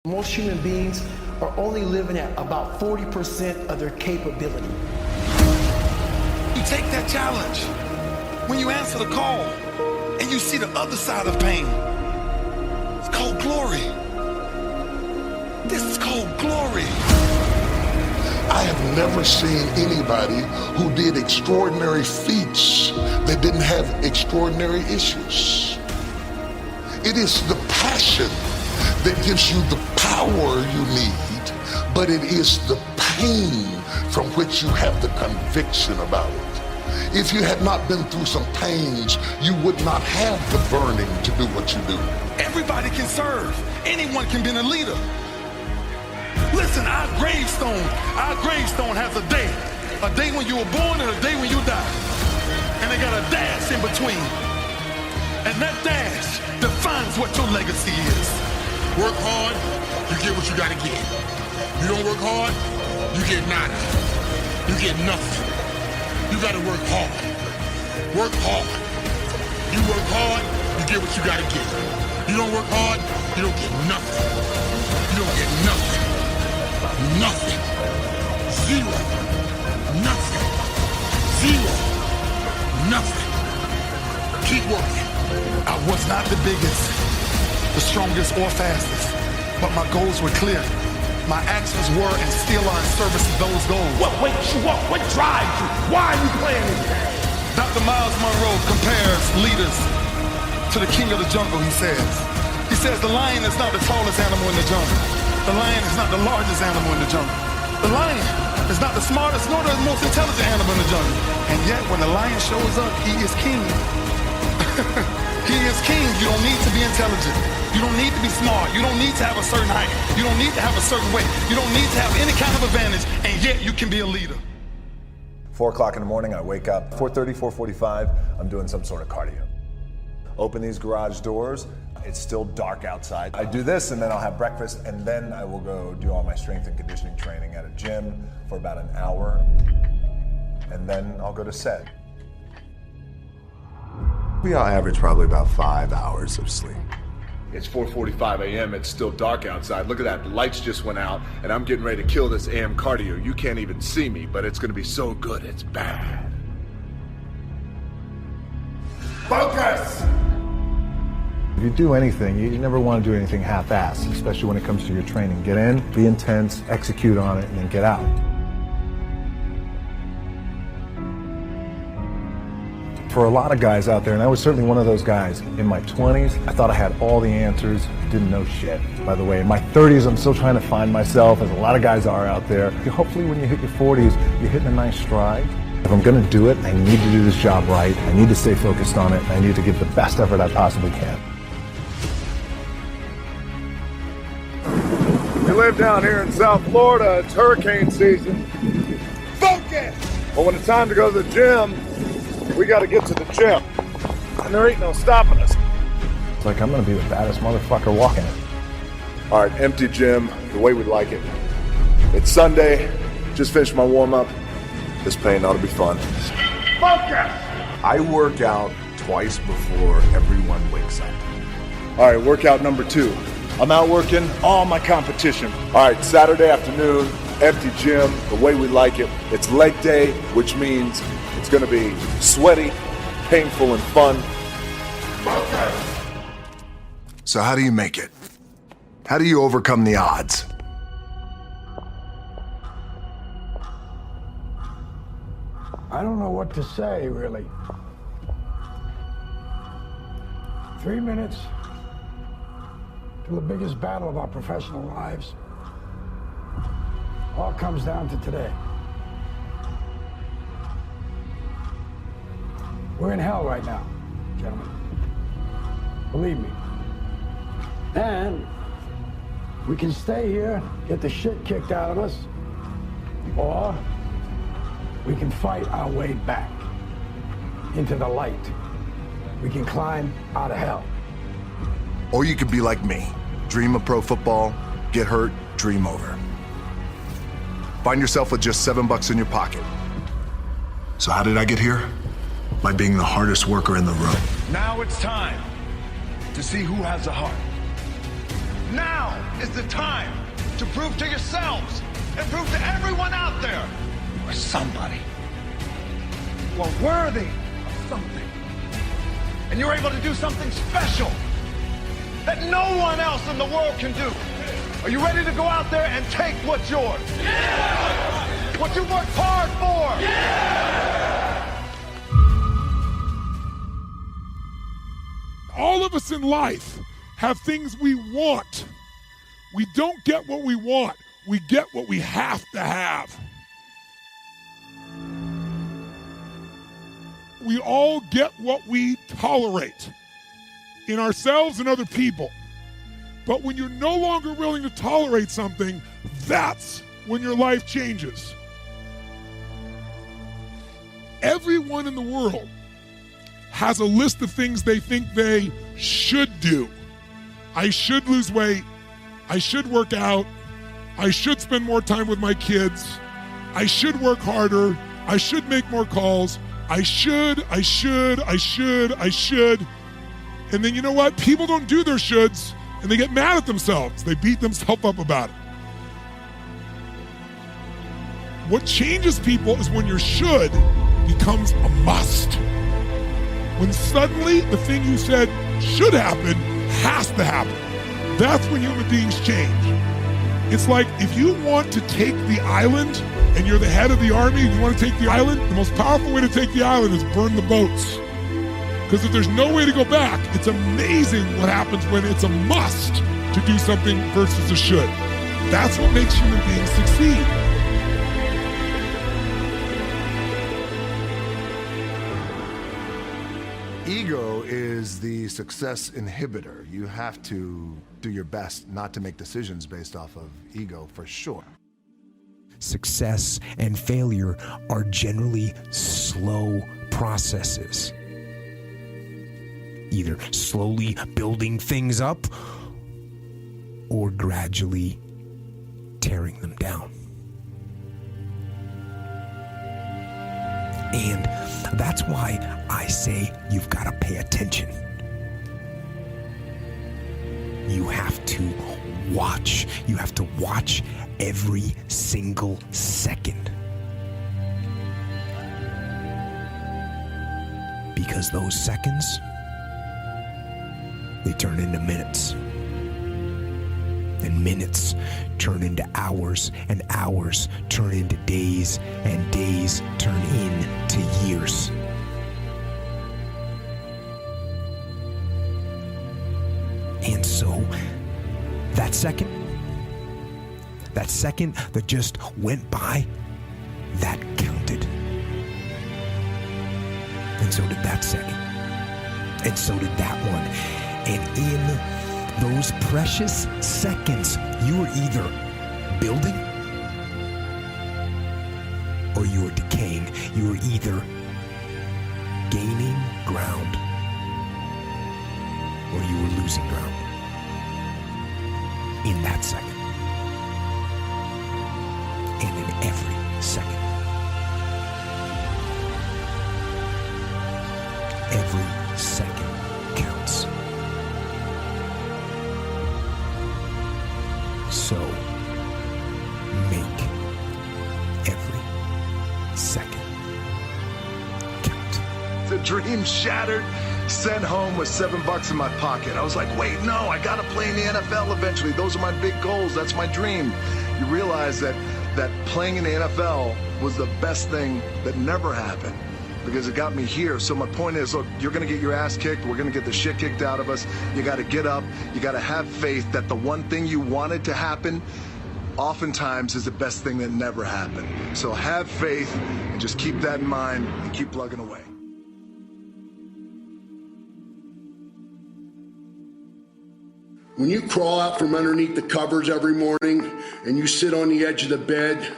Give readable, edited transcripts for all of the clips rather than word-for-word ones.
Most human beings are only living at about 40% of their capability. You take that challenge. When you answer the call and you see the other side of pain, it's called glory. This is called glory. I have never seen anybody who did extraordinary feats that didn't have extraordinary issues. It is the passion that gives you the power you need, but it is the pain from which you have the conviction about it. If you had not been through some pains, you would not have the burning to do what you do. Everybody can serve. Anyone can be a leader. Listen, our gravestone has a day when you were born and a day when you die. And they got a dash in between. And that dash defines what your legacy is. Work hard, you get what you gotta get. You don't work hard, you get nada. You get nothing. You gotta work hard. Work hard. You work hard, you get what you gotta get. You don't work hard, you don't get nothing. You don't get nothing. Nothing. Zero. Nothing. Zero. Nothing. Keep working. I was not the biggest, the strongest, or fastest, but my goals were clear. My actions were and still are in service of those goals. What wakes you up? What drives you? Why are you playing this game? Dr. Miles Monroe compares leaders to the king of the jungle, he says. He says the lion is not the tallest animal in the jungle. The lion is not the largest animal in the jungle. The lion is not the smartest nor the most intelligent animal in the jungle. And yet when the lion shows up, he is king. He is king. You don't need to be intelligent. You don't need to be smart. You don't need to have a certain height. You don't need to have a certain weight. You don't need to have any kind of advantage, and yet you can be a leader. 4 o'clock in the morning, I wake up. 4:30, 4:45, I'm doing some sort of cardio. Open these garage doors. It's still dark outside. I do this, and then I'll have breakfast, and then I will go do all my strength and conditioning training at a gym for about an hour, and then I'll go to set. We all average probably about 5 hours of sleep. It's 4:45 a.m. It's still dark outside. Look at that. The lights just went out, and I'm getting ready to kill this AM cardio. You can't even see me, but it's going to be so good. It's bad. Focus! If you do anything, you never want to do anything half-assed, especially when it comes to your training. Get in, be intense, execute on it, and then get out. For a lot of guys out there, and I was certainly one of those guys, in my 20s, I thought I had all the answers, didn't know shit. By the way, in my 30s, I'm still trying to find myself, as a lot of guys are out there. Hopefully when you hit your 40s, you're hitting a nice stride. If I'm gonna do it, I need to do this job right. I need to stay focused on it. I need to give the best effort I possibly can. We live down here in South Florida, it's hurricane season. Focus! But when it's time to go to the gym, we gotta get to the gym. And there ain't no stopping us. It's like I'm gonna be the baddest motherfucker walking it. All right, empty gym, the way we like it. It's Sunday, just finished my warm-up. This pain ought to be fun. Focus! I work out twice before everyone wakes up. All right, workout number 2. I'm out working all my competition. All right, Saturday afternoon, empty gym, the way we like it. It's leg day, which means it's gonna be sweaty, painful, and fun. So how do you make it? How do you overcome the odds? I don't know what to say, really. 3 minutes to the biggest battle of our professional lives. All comes down to today. We're in hell right now, gentlemen. Believe me. And we can stay here, get the shit kicked out of us, or we can fight our way back into the light. We can climb out of hell. Or you could be like me. Dream of pro football, get hurt, dream over. Find yourself with just $7 in your pocket. So how did I get here? By being the hardest worker in the room. Now it's time to see who has a heart. Now is the time to prove to yourselves and prove to everyone out there you are somebody. You are worthy of something. And you're able to do something special that no one else in the world can do. Are you ready to go out there and take what's yours? Yeah! What you worked hard for? Yeah! All of us in life have things we want. We don't get what we want. We get what we have to have. We all get what we tolerate in ourselves and other people. But when you're no longer willing to tolerate something, that's when your life changes. Everyone in the world has a list of things they think they should do. I should lose weight. I should work out. I should spend more time with my kids. I should work harder. I should make more calls. I should. And then you know what? People don't do their shoulds, and they get mad at themselves. They beat themselves up about it. What changes people is when your should becomes a must. When suddenly the thing you said should happen has to happen. That's when human beings change. It's like if you want to take the island and you're the head of the army and you want to take the island, the most powerful way to take the island is burn the boats. Because if there's no way to go back, it's amazing what happens when it's a must to do something versus a should. That's what makes human beings succeed. Ego is the success inhibitor. You have to do your best not to make decisions based off of ego, for sure. Success and failure are generally slow processes. Either slowly building things up or gradually tearing them down. And that's why I say you've got to pay attention. You have to watch. You have to watch every single second. Because those seconds, they turn into minutes. And minutes turn into hours, and hours turn into days, and days turn into years. And so, that second that just went by, that counted. And so did that second. And so did that one. And in those precious seconds, you are either building or you are decaying. You are either gaining ground or you are losing ground. In that second. And in every second. Every second counts. So, make every second count. The dream shattered, sent home with $7 in my pocket. I was like, wait, no, I gotta play in the NFL eventually. Those are my big goals. That's my dream. You realize that playing in the NFL was the best thing that never happened because it got me here. So my point is, look, you're gonna get your ass kicked. We're gonna get the shit kicked out of us. You gotta get up. You gotta have faith that the one thing you wanted to happen oftentimes is the best thing that never happened. So have faith and just keep that in mind and keep plugging away. When you crawl out from underneath the covers every morning and you sit on the edge of the bed,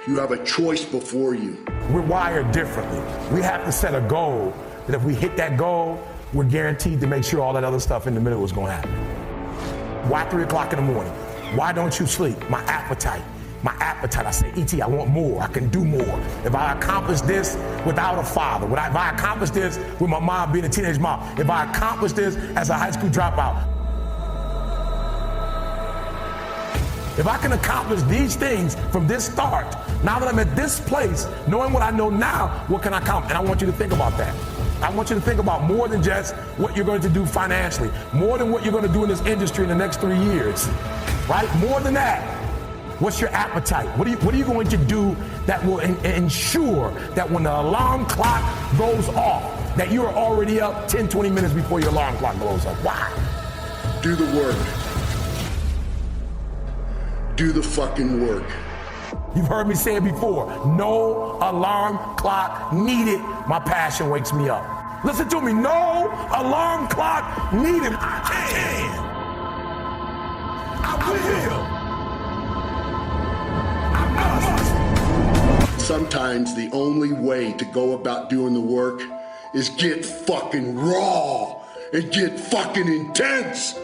you have a choice before you. We're wired differently. We have to set a goal that if we hit that goal, we're guaranteed to make sure all that other stuff in the middle is going to happen. Why 3 o'clock in the morning? Why don't you sleep? My appetite. I say, E.T., I want more. I can do more. If I accomplish this without a father, if I accomplish this with my mom being a teenage mom, if I accomplish this as a high school dropout, If I can accomplish these things from this start, now that I'm at this place, knowing what I know now, what can I accomplish? And I want you to think about that. I want you to think about more than just what you're going to do financially, more than what you're going to do in this industry in the next 3 years, right? More than that. What's your appetite? What are you going to do that will ensure that when the alarm clock goes off, that you are already up 10, 20 minutes before your alarm clock goes off? Why? Do the work. Do the fucking work. You've heard me say it before. No alarm clock needed. My passion wakes me up. Listen to me. No alarm clock needed. I can. I will. I must. Sometimes the only way to go about doing the work is get fucking raw and get fucking intense.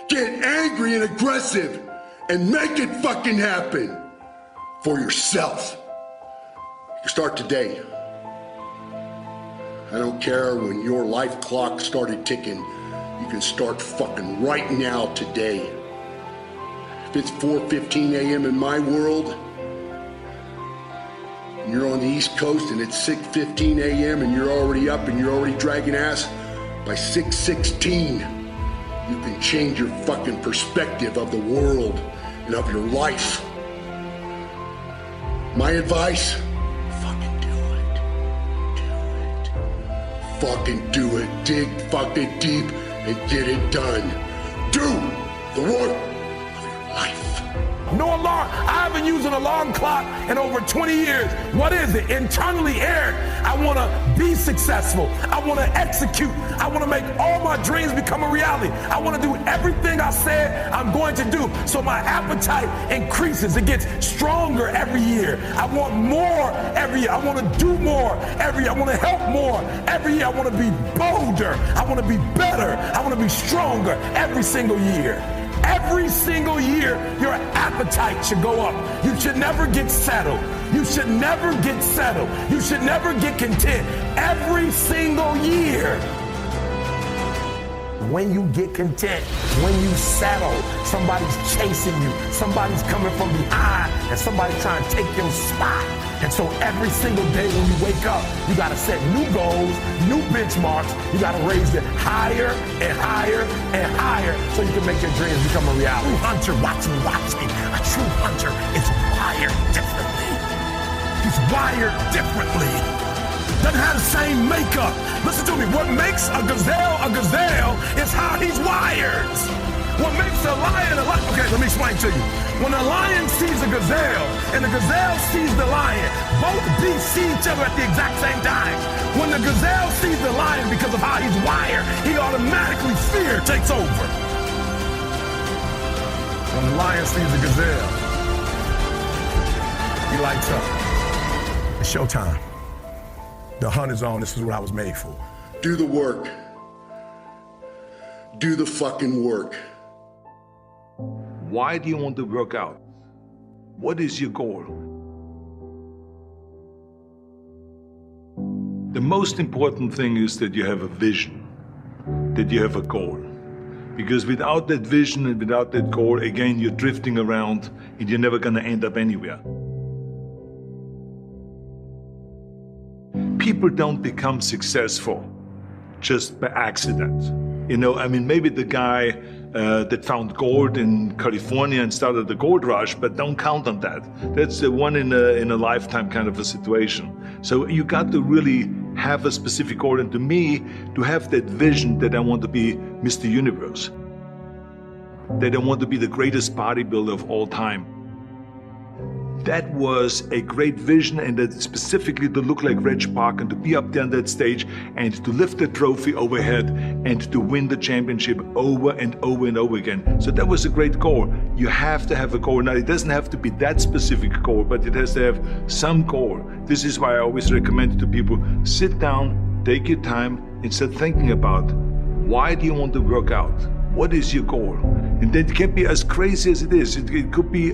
Get angry and aggressive and make it fucking happen. For yourself. You start today. I don't care when your life clock started ticking. You can start fucking right now today. If it's 4:15 a.m. in my world, and you're on the East Coast and it's 6:15 a.m. and you're already up and you're already dragging ass, by 6:16, you can change your fucking perspective of the world and of your life. My advice, fucking do it. Do it. Fucking do it. Dig fucking deep and get it done. Do the work of your life. No alarm. I haven't used an alarm clock in over 20 years. What is it? Internally, Eric, I want to be successful. I want to execute. I want to make all my dreams become a reality. I want to do everything I said I'm going to do. So my appetite increases. It gets stronger every year. I want more every year. I want to do more every year. I want to help more every year. I want to be bolder. I want to be better. I want to be stronger every single year. Every single year, your appetite should go up. You should never get settled. You should never get settled. You should never get content. Every single year. When you get content, when you settle, somebody's chasing you, somebody's coming from behind, and somebody's trying to take your spot. And so every single day when you wake up, you gotta set new goals, new benchmarks. You gotta raise it higher and higher and higher so you can make your dreams become a reality. A true hunter, watch me. A true hunter is wired differently. He's wired differently. Doesn't have the same makeup. Listen to me, what makes a gazelle is how he's wired. What makes a lion a lion? Okay, let me explain to you. When a lion sees a gazelle and the gazelle sees the lion, both beasts see each other at the exact same time. When the gazelle sees the lion because of how he's wired, he automatically fear takes over. When the lion sees the gazelle, he lights up. It's showtime. The hunt is on. This is what I was made for. Do the work. Do the fucking work. Why do you want to work out? What is your goal? The most important thing is that you have a vision, that you have a goal. Because without that vision and without that goal, again, you're drifting around and you're never gonna end up anywhere. People don't become successful just by accident. You know, I mean, maybe the guy that found gold in California and started the gold rush, but don't count on that. That's the one in a lifetime kind of a situation. So you got to really have a specific goal. And to me, to have that vision that I want to be Mr. Universe, that I want to be the greatest bodybuilder of all time. That was a great vision, and that specifically to look like Reg Park and to be up there on that stage and to lift the trophy overhead and to win the championship over and over and over again. So that was a great goal. You have to have a goal. Now, it doesn't have to be that specific goal, but it has to have some goal. This is why I always recommend to people, sit down, take your time, and start thinking about, why do you want to work out? What is your goal? And that can be as crazy as it is. It could be,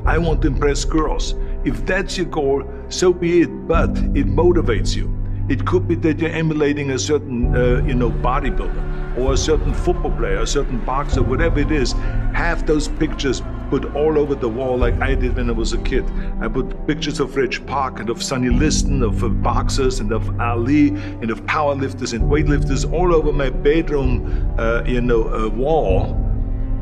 I want to impress girls. If that's your goal, so be it, but it motivates you. It could be that you're emulating a certain, bodybuilder or a certain football player, a certain boxer, whatever it is. have those pictures put all over the wall like I did when I was a kid. I put pictures of Reg Park and of Sonny Liston, of boxers and of Ali and of powerlifters and weightlifters all over my bedroom, wall,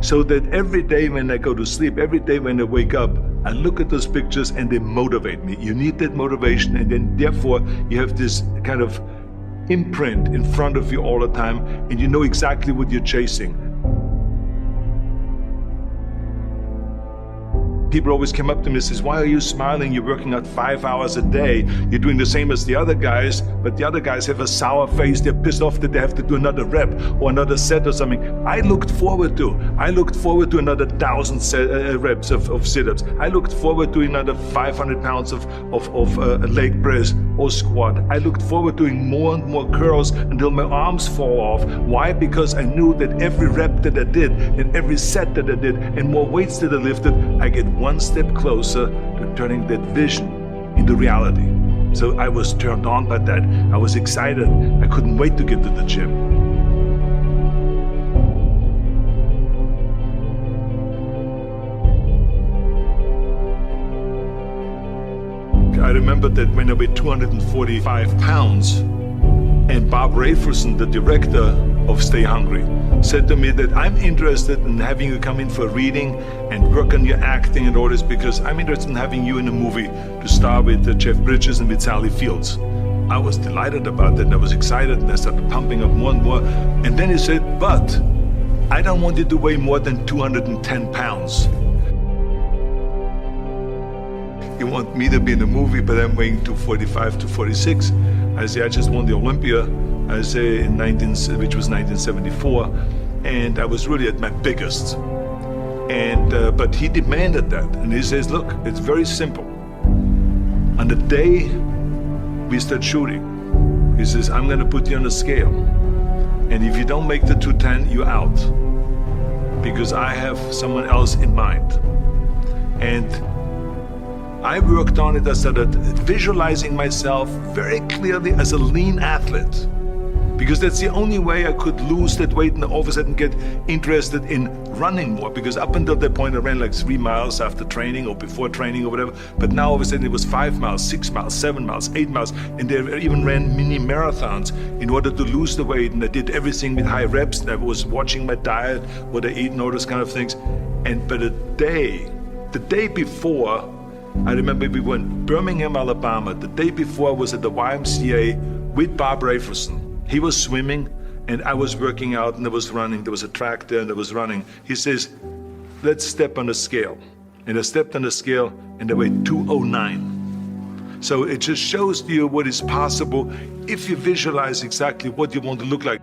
so that every day when I go to sleep, every day when I wake up, I look at those pictures and they motivate me. You need that motivation, and then therefore you have this kind of imprint in front of you all the time, and you know exactly what you're chasing. People always come up to me and says, why are you smiling? You're working out 5 hours a day. You're doing the same as the other guys, but the other guys have a sour face. They're pissed off that they have to do another rep or another set or something. I looked forward to another 1,000 reps of sit-ups. I looked forward to another 500 pounds of leg press or squat. I looked forward to doing more and more curls until my arms fall off. Why? Because I knew that every rep that I did and every set that I did and more weights that I lifted, I get one step closer to turning that vision into reality. So I was turned on by that. I was excited. I couldn't wait to get to the gym. I remember that when I weighed 245 pounds, and Bob Rafelson, the director of Stay Hungry, said to me that I'm interested in having you come in for a reading and work on your acting and all this, because I'm interested in having you in a movie to star with Jeff Bridges and with Sally Fields. I was delighted about that, and I was excited, and I started pumping up more and more. And then he said, but I don't want you to weigh more than 210 pounds. You want me to be in a movie, but I'm weighing 245 to 46. I say, I just won the Olympia, I say, which was 1974, and I was really at my biggest. And but he demanded that, and he says, look, it's very simple. On the day we start shooting, he says, I'm gonna put you on a scale, and if you don't make the 210, you're out, because I have someone else in mind. And I worked on it. I started visualizing myself very clearly as a lean athlete, because that's the only way I could lose that weight and all of a sudden get interested in running more, because up until that point I ran like 3 miles after training or before training or whatever, but now all of a sudden it was 5 miles, 6 miles, 7 miles, 8 miles, and they even ran mini marathons in order to lose the weight, and I did everything with high reps, and I was watching my diet, what I eat and all those kind of things. But the day before, I remember we were in Birmingham, Alabama. The day before I was at the YMCA with Bob Rafelson. He was swimming and I was working out, and I was running. There was a track there and I was running. He says, let's step on the scale. And I stepped on the scale and I weighed 209. So it just shows you what is possible if you visualize exactly what you want to look like.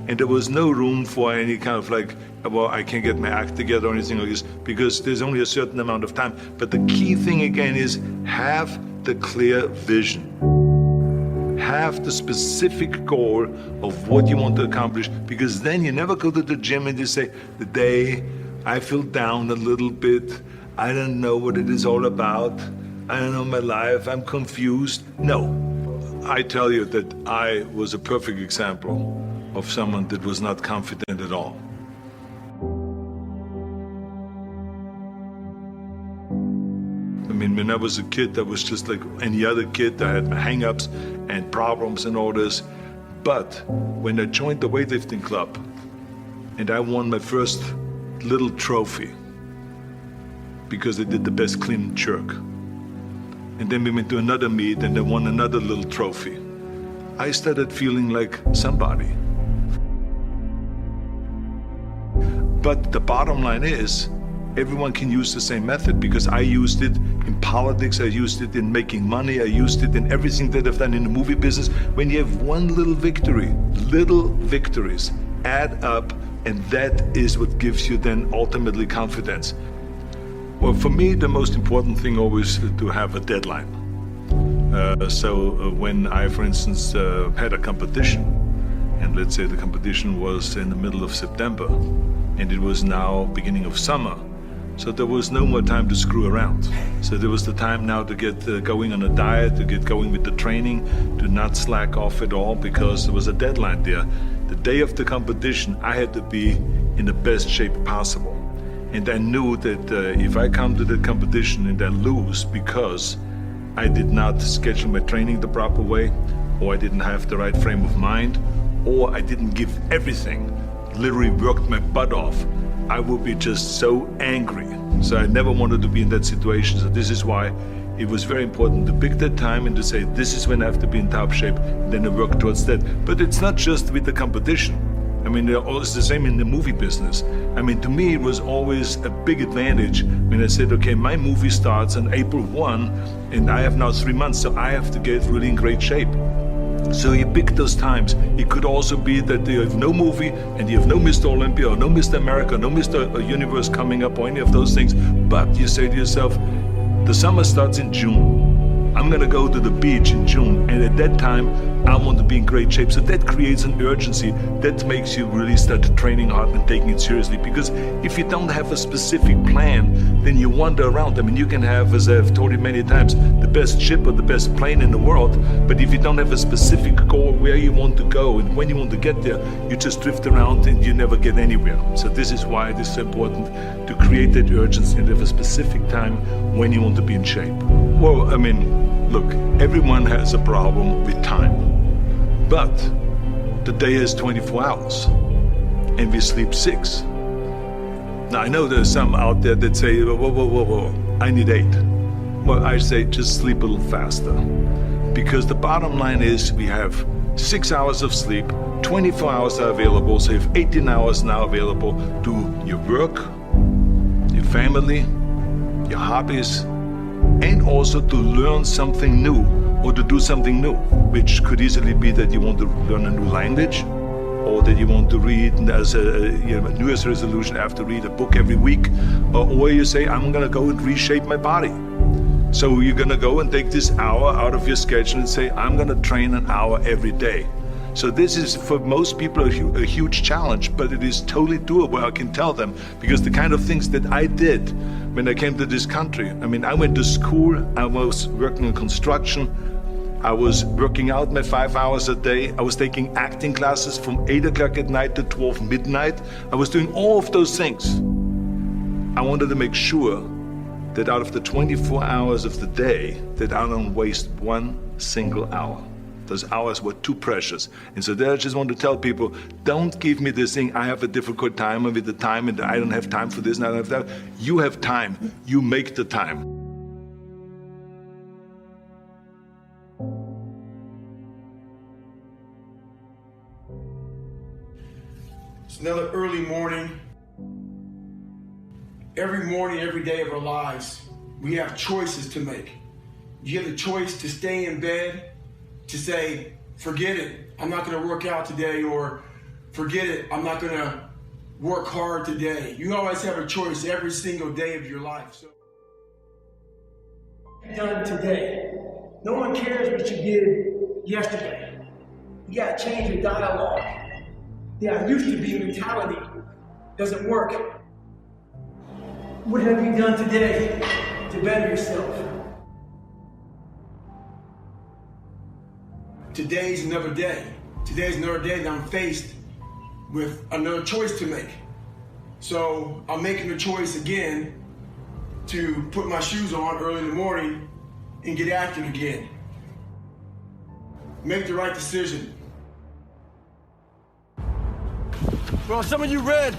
And there was no room for any kind of like, well, I can't get my act together or anything like this, because there's only a certain amount of time. But the key thing again is have the clear vision. Have the specific goal of what you want to accomplish, because then you never go to the gym and you say, the day I feel down a little bit, I don't know what it is all about, I don't know my life, I'm confused. No, I tell you that I was a perfect example of someone that was not confident at all. I mean, when I was a kid, I was just like any other kid. I had my hang-ups and problems and all this. But when I joined the weightlifting club and I won my first little trophy because I did the best clean and jerk, and then we went to another meet and I won another little trophy, I started feeling like somebody. But the bottom line is, everyone can use the same method, because I used it in politics, I used it in making money, I used it in everything that I've done in the movie business. When you have one little victory, little victories add up, and that is what gives you then ultimately confidence. Well, for me, the most important thing always is to have a deadline. So when I, for instance, had a competition, and let's say the competition was in the middle of September, and it was now beginning of summer, so there was no more time to screw around. So there was the time now to get going on a diet, to get going with the training, to not slack off at all, because there was a deadline there. The day of the competition, I had to be in the best shape possible. And I knew that if I come to the competition and I lose because I did not schedule my training the proper way, or I didn't have the right frame of mind, or I didn't give everything, literally worked my butt off, I would be just so angry. So I never wanted to be in that situation. So this is why it was very important to pick that time and to say, this is when I have to be in top shape, and then I work towards that. But it's not just with the competition. I mean, it's the same in the movie business. I mean, to me, it was always a big advantage when I said, okay, my movie starts on April 1, and I have now 3 months, so I have to get really in great shape. So you pick those times. It could also be that you have no movie and you have no Mr. Olympia or no Mr. America, no Mr. Universe coming up or any of those things. But you say to yourself, the summer starts in June. I'm gonna go to the beach in June, and at that time, I want to be in great shape. So that creates an urgency that makes you really start training hard and taking it seriously. Because if you don't have a specific plan, then you wander around. I mean, you can have, as I've told you many times, the best ship or the best plane in the world, but if you don't have a specific goal where you want to go and when you want to get there, you just drift around and you never get anywhere. So this is why it is so important to create that urgency and have a specific time when you want to be in shape. Well, I mean, look, everyone has a problem with time. But the day has 24 hours, and we sleep 6. Now, I know there's some out there that say, whoa, I need 8. Well, I say just sleep a little faster. Because the bottom line is we have 6 hours of sleep, 24 hours are available, so you have 18 hours now available to your work, your family, your hobbies, and also to learn something new or to do something new, which could easily be that you want to learn a new language, or that you want to read as a New Year's resolution, I have to read a book every week, or you say, I'm gonna go and reshape my body. So you're gonna go and take this hour out of your schedule and say, I'm gonna train an hour every day. So this is, for most people, a huge challenge, but it is totally doable, I can tell them, because the kind of things that I did when I came to this country, I mean, I went to school, I was working in construction, I was working out my 5 hours a day, I was taking acting classes from 8 o'clock at night to 12 midnight, I was doing all of those things. I wanted to make sure that out of the 24 hours of the day, that I don't waste one single hour. Those hours were too precious. And so there I just want to tell people, don't give me this thing, I have a difficult time with the time and I don't have time for this and I don't have that. You have time, you make the time. It's another early morning. Every morning, every day of our lives, we have choices to make. You have the choice to stay in bed, to say, forget it, I'm not gonna work out today, or forget it, I'm not gonna work hard today. You always have a choice every single day of your life. So, done today. No one cares what you did yesterday. You gotta change your dialogue. Yeah, I used to be mentality doesn't work. What have you done today to better yourself? Today's another day. Today's another day that I'm faced with another choice to make. So I'm making the choice again to put my shoes on early in the morning and get active again. Make the right decision. Well, some of you read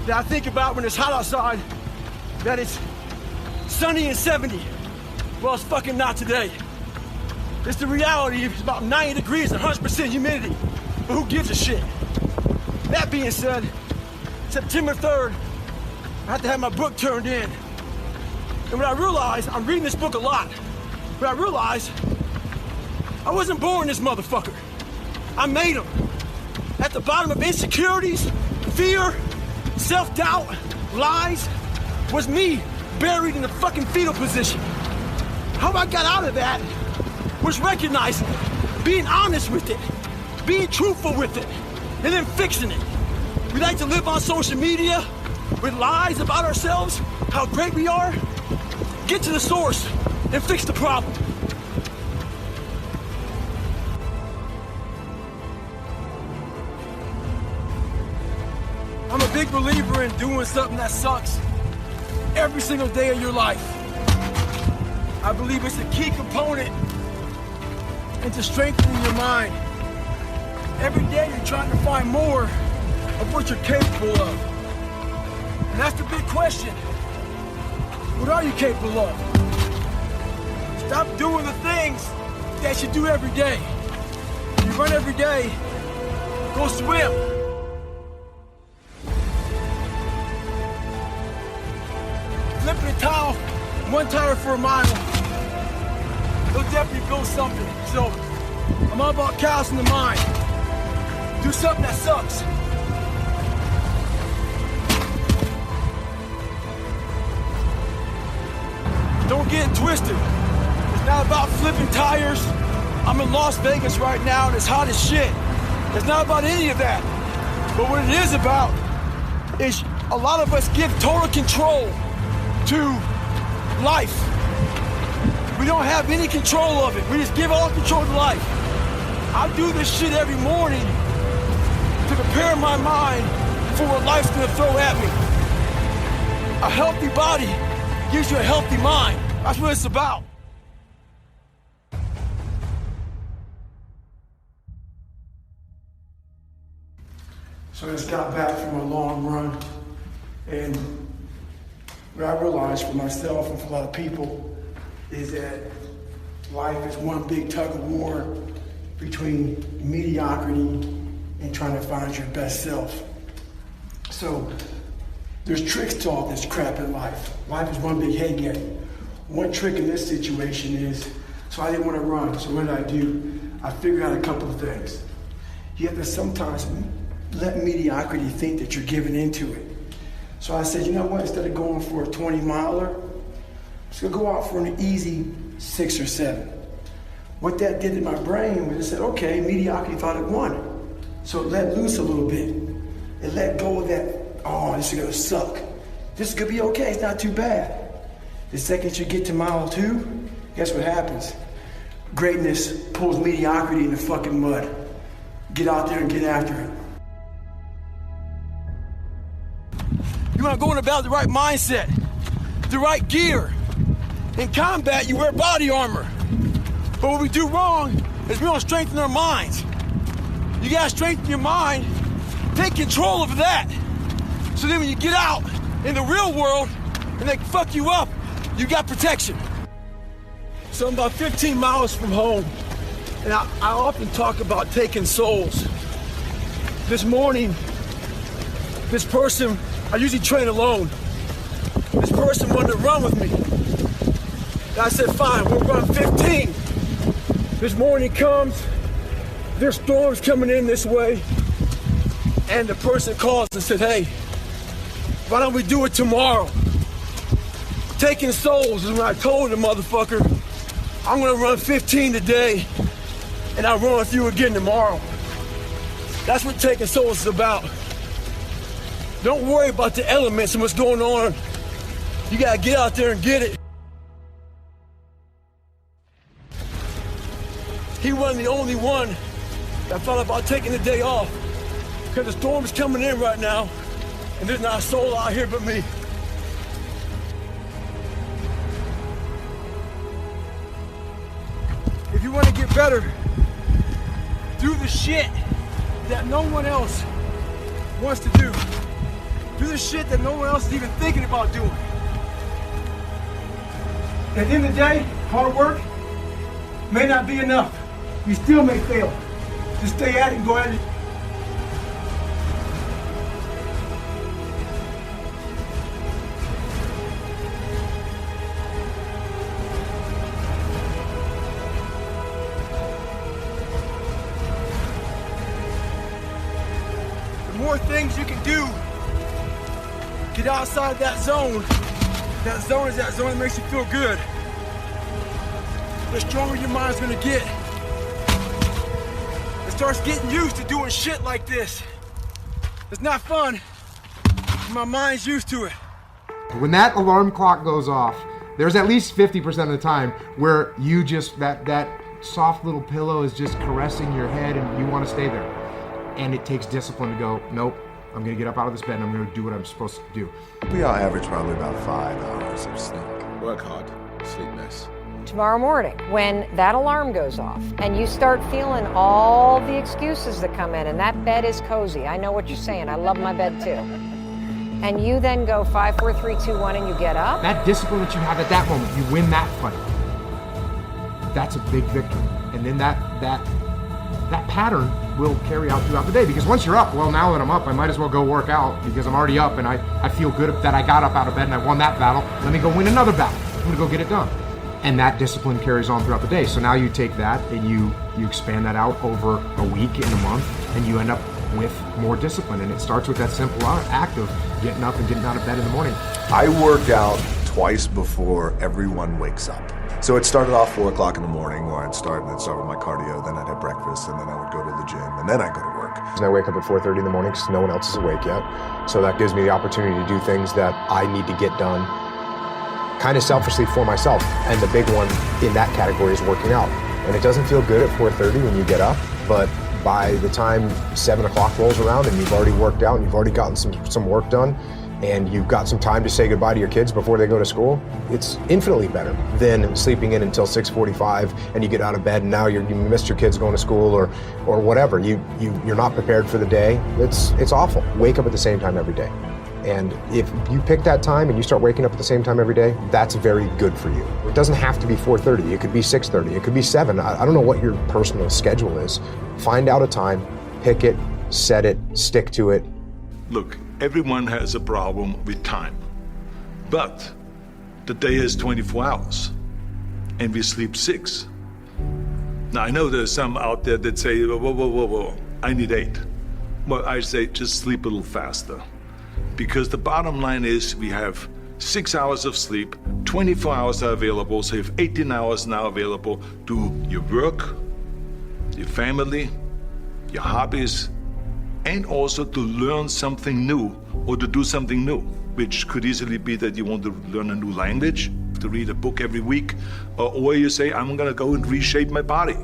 that I think about when it's hot outside, that it's sunny and 70. Well, it's fucking not today. It's the reality. It's about 90 degrees and 100% humidity. But who gives a shit? That being said, September 3rd, I have to have my book turned in. And what I realized, I'm reading this book a lot, but I realized I wasn't born this motherfucker. I made him. At the bottom of insecurities, fear, self-doubt, lies, was me buried in the fucking fetal position. How I got out of that was recognizing it, being honest with it, being truthful with it, and then fixing it. We like to live on social media with lies about ourselves, how great we are. Get to the source and fix the problem. I'm a big believer in doing something that sucks every single day of your life. I believe it's a key component into strengthening your mind. Every day you're trying to find more of what you're capable of. And that's the big question. What are you capable of? Stop doing the things that you do every day. You run every day, go swim. Flipping a towel, one tire for a mile. You'll definitely build something. So, I'm all about callousing the mind. Do something that sucks. Don't get it twisted. It's not about flipping tires. I'm in Las Vegas right now and it's hot as shit. It's not about any of that. But what it is about is a lot of us give total control to life. We don't have any control of it. We just give all control to life. I do this shit every morning to prepare my mind for what life's gonna throw at me. A healthy body gives you a healthy mind. That's what it's about. So I just got back from a long run, and what I realized for myself and for a lot of people is that life is one big tug of war between mediocrity and trying to find your best self. So there's tricks to all this crap in life. Life is one big head game. One trick in this situation is, so I didn't want to run, so what did I do? I figured out a couple of things. You have to sometimes let mediocrity think that you're giving into it. So I said, you know what, instead of going for a 20-miler, I'm just gonna go out for an easy 6 or 7. What that did in my brain was it said, okay, mediocrity thought it won. So it let loose a little bit. It let go of that, oh, this is gonna suck. This is gonna be okay, it's not too bad. The second you get to mile 2, guess what happens? Greatness pulls mediocrity in the fucking mud. Get out there and get after it. You wanna go in about the right mindset, the right gear. In combat, you wear body armor. But what we do wrong is we don't strengthen our minds. You gotta strengthen your mind, take control of that. So then when you get out in the real world and they fuck you up, you got protection. So I'm about 15 miles from home, and I often talk about taking souls. This morning, this person, I usually train alone. This person wanted to run with me. And I said, fine, we'll run 15. This morning comes, there's storms coming in this way, and the person calls and said, hey, why don't we do it tomorrow? Taking souls is when I told the motherfucker, I'm gonna run 15 today, and I'll run with you again tomorrow. That's what taking souls is about. Don't worry about the elements and what's going on. You gotta get out there and get it. He wasn't the only one that thought about taking the day off, because the storm is coming in right now, and there's not a soul out here but me. If you want to get better, do the shit that no one else wants to do. Do the shit that no one else is even thinking about doing. At the end of the day, hard work may not be enough. You still may fail. Just stay at it and go at it. The more things you can do, get outside that zone. That zone is that zone that makes you feel good. The stronger your mind's gonna get. It's starts getting used to doing shit like this. It's not fun. My mind's used to it. When that alarm clock goes off, there's at least 50% of the time where you just, that soft little pillow is just caressing your head and you want to stay there. And it takes discipline to go, nope, I'm gonna get up out of this bed and I'm gonna do what I'm supposed to do. We all average probably about 5 hours of sleep. Work hard, sleep less. Tomorrow morning, when that alarm goes off and you start feeling all the excuses that come in, and that bed is cozy, I know what you're saying, I love my bed too. And you then go 5, 4, 3, 2, 1 and you get up. That discipline that you have at that moment, you win that fight. That's a big victory. And then that pattern will carry out throughout the day, because once you're up, well, now that I'm up, I might as well go work out because I'm already up and I feel good that I got up out of bed and I won that battle. Let me go win another battle. I'm gonna go get it done. And that discipline carries on throughout the day. So now you take that and you expand that out over a week and a month, and you end up with more discipline. And it starts with that simple act of getting up and getting out of bed in the morning. I work out twice before everyone wakes up. So it started off 4 o'clock in the morning where I'd start with my cardio, then I'd have breakfast, and then I would go to the gym, and then I'd go to work. And I wake up at 4:30 in the morning because no one else is awake yet. So that gives me the opportunity to do things that I need to get done kind of selfishly for myself. And the big one in that category is working out. And it doesn't feel good at 4:30 when you get up, but by the time 7 o'clock rolls around and you've already worked out and you've already gotten some work done, and you've got some time to say goodbye to your kids before they go to school, it's infinitely better than sleeping in until 6:45 and you get out of bed and now you missed your kids going to school or whatever. You're not prepared for the day. It's awful. Wake up at the same time every day. And if you pick that time and you start waking up at the same time every day, that's very good for you. It doesn't have to be 4:30. It could be 6:30. It could be 7. I don't know what your personal schedule is. Find out a time, pick it, set it, stick to it. Look, everyone has a problem with time. But the day is 24 hours and we sleep 6. Now, I know there's some out there that say, whoa, I need 8. Well, I say just sleep a little faster. Because the bottom line is we have 6 hours of sleep, 24 hours are available, so you have 18 hours now available to your work, your family, your hobbies, and also to learn something new or to do something new, which could easily be that you want to learn a new language, to read a book every week, or you say, I'm gonna go and reshape my body.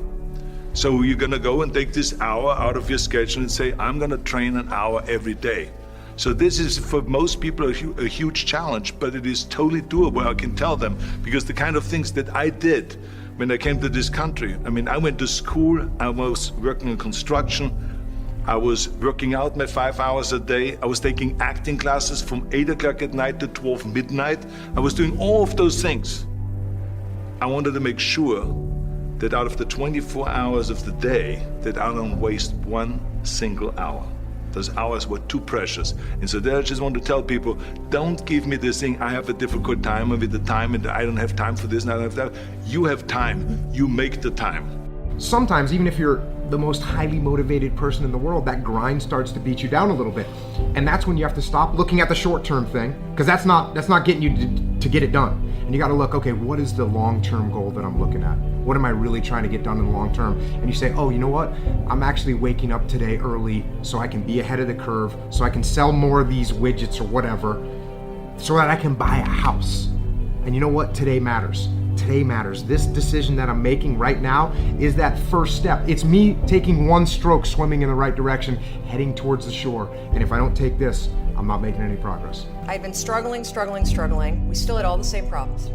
So you're gonna go and take this hour out of your schedule and say, I'm gonna train an hour every day. So this is, for most people, a huge challenge, but it is totally doable, I can tell them, because the kind of things that I did when I came to this country, I mean, I went to school, I was working in construction, I was working out my 5 hours a day, I was taking acting classes from 8 o'clock at night to 12 midnight, I was doing all of those things. I wanted to make sure that out of the 24 hours of the day, that I don't waste one single hour. Those hours were too precious. And so there I just want to tell people, don't give me this thing, I have a difficult time with the time and I don't have time for this and I don't have that. You have time, you make the time. Sometimes, even if you're the most highly motivated person in the world, that grind starts to beat you down a little bit. And that's when you have to stop looking at the short-term thing, because that's not getting you to get it done. And you got to look, okay, what is the long-term goal that I'm looking at? What am I really trying to get done in the long term? And you say, oh, you know what? I'm actually waking up today early so I can be ahead of the curve, so I can sell more of these widgets or whatever, so that I can buy a house. And you know what? Today matters. Today matters. This decision that I'm making right now is that first step. It's me taking one stroke, swimming in the right direction, heading towards the shore. And if I don't take this, I'm not making any progress. I've been struggling. We still had all the same problems.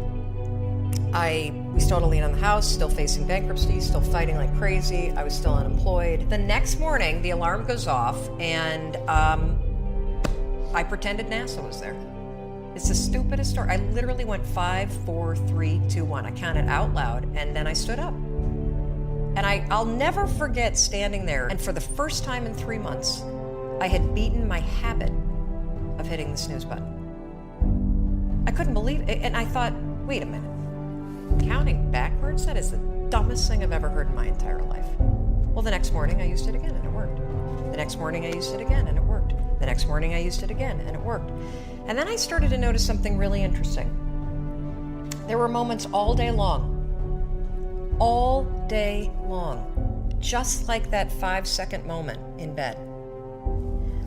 We still had a lien on the house, still facing bankruptcy, still fighting like crazy. I was still unemployed. The next morning, the alarm goes off, and I pretended NASA was there. It's the stupidest story. I literally went 5, 4, 3, 2, 1. I counted out loud, and then I stood up. And I'll never forget standing there, and for the first time in 3 months, I had beaten my habit of hitting the snooze button. I couldn't believe it, and I thought, wait a minute. Counting backwards? That is the dumbest thing I've ever heard in my entire life. Well, the next morning I used it again and it worked. The next morning I used it again and it worked. The next morning I used it again and it worked. And then I started to notice something really interesting. There were moments all day long just like that 5-second moment in bed,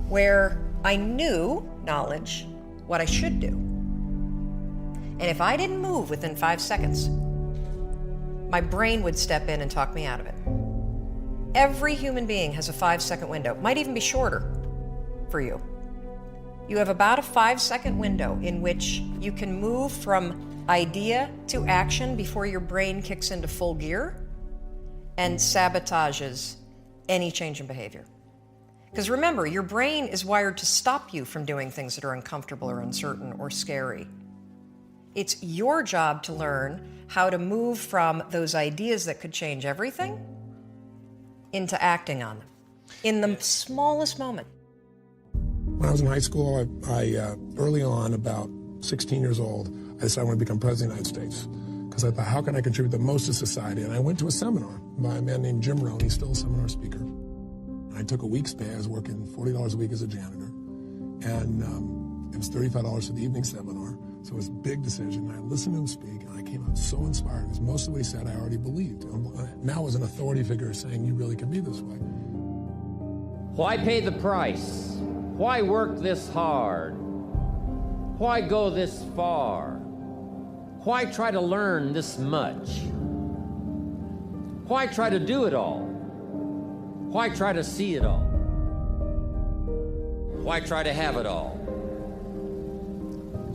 where I knew, knowledge, what I should do. And if I didn't move within 5 seconds, my brain would step in and talk me out of it. Every human being has a 5-second window, might even be shorter for you. You have about a 5-second window in which you can move from idea to action before your brain kicks into full gear and sabotages any change in behavior. Because remember, your brain is wired to stop you from doing things that are uncomfortable or uncertain or scary. It's your job to learn how to move from those ideas that could change everything into acting on them in the smallest moment. When I was in high school, I early on, about 16 years old, I decided I want to become president of the United States. Because I thought, how can I contribute the most to society? And I went to a seminar by a man named Jim Rohn. He's still a seminar speaker. And I took a week's pay. I was working $40 a week as a janitor. And it was $35 for the evening seminar. So it was a big decision. I listened to him speak, and I came out so inspired because most of what he said I already believed. Now as an authority figure saying you really can be this way. Why pay the price? Why work this hard? Why go this far? Why try to learn this much? Why try to do it all? Why try to see it all? Why try to have it all?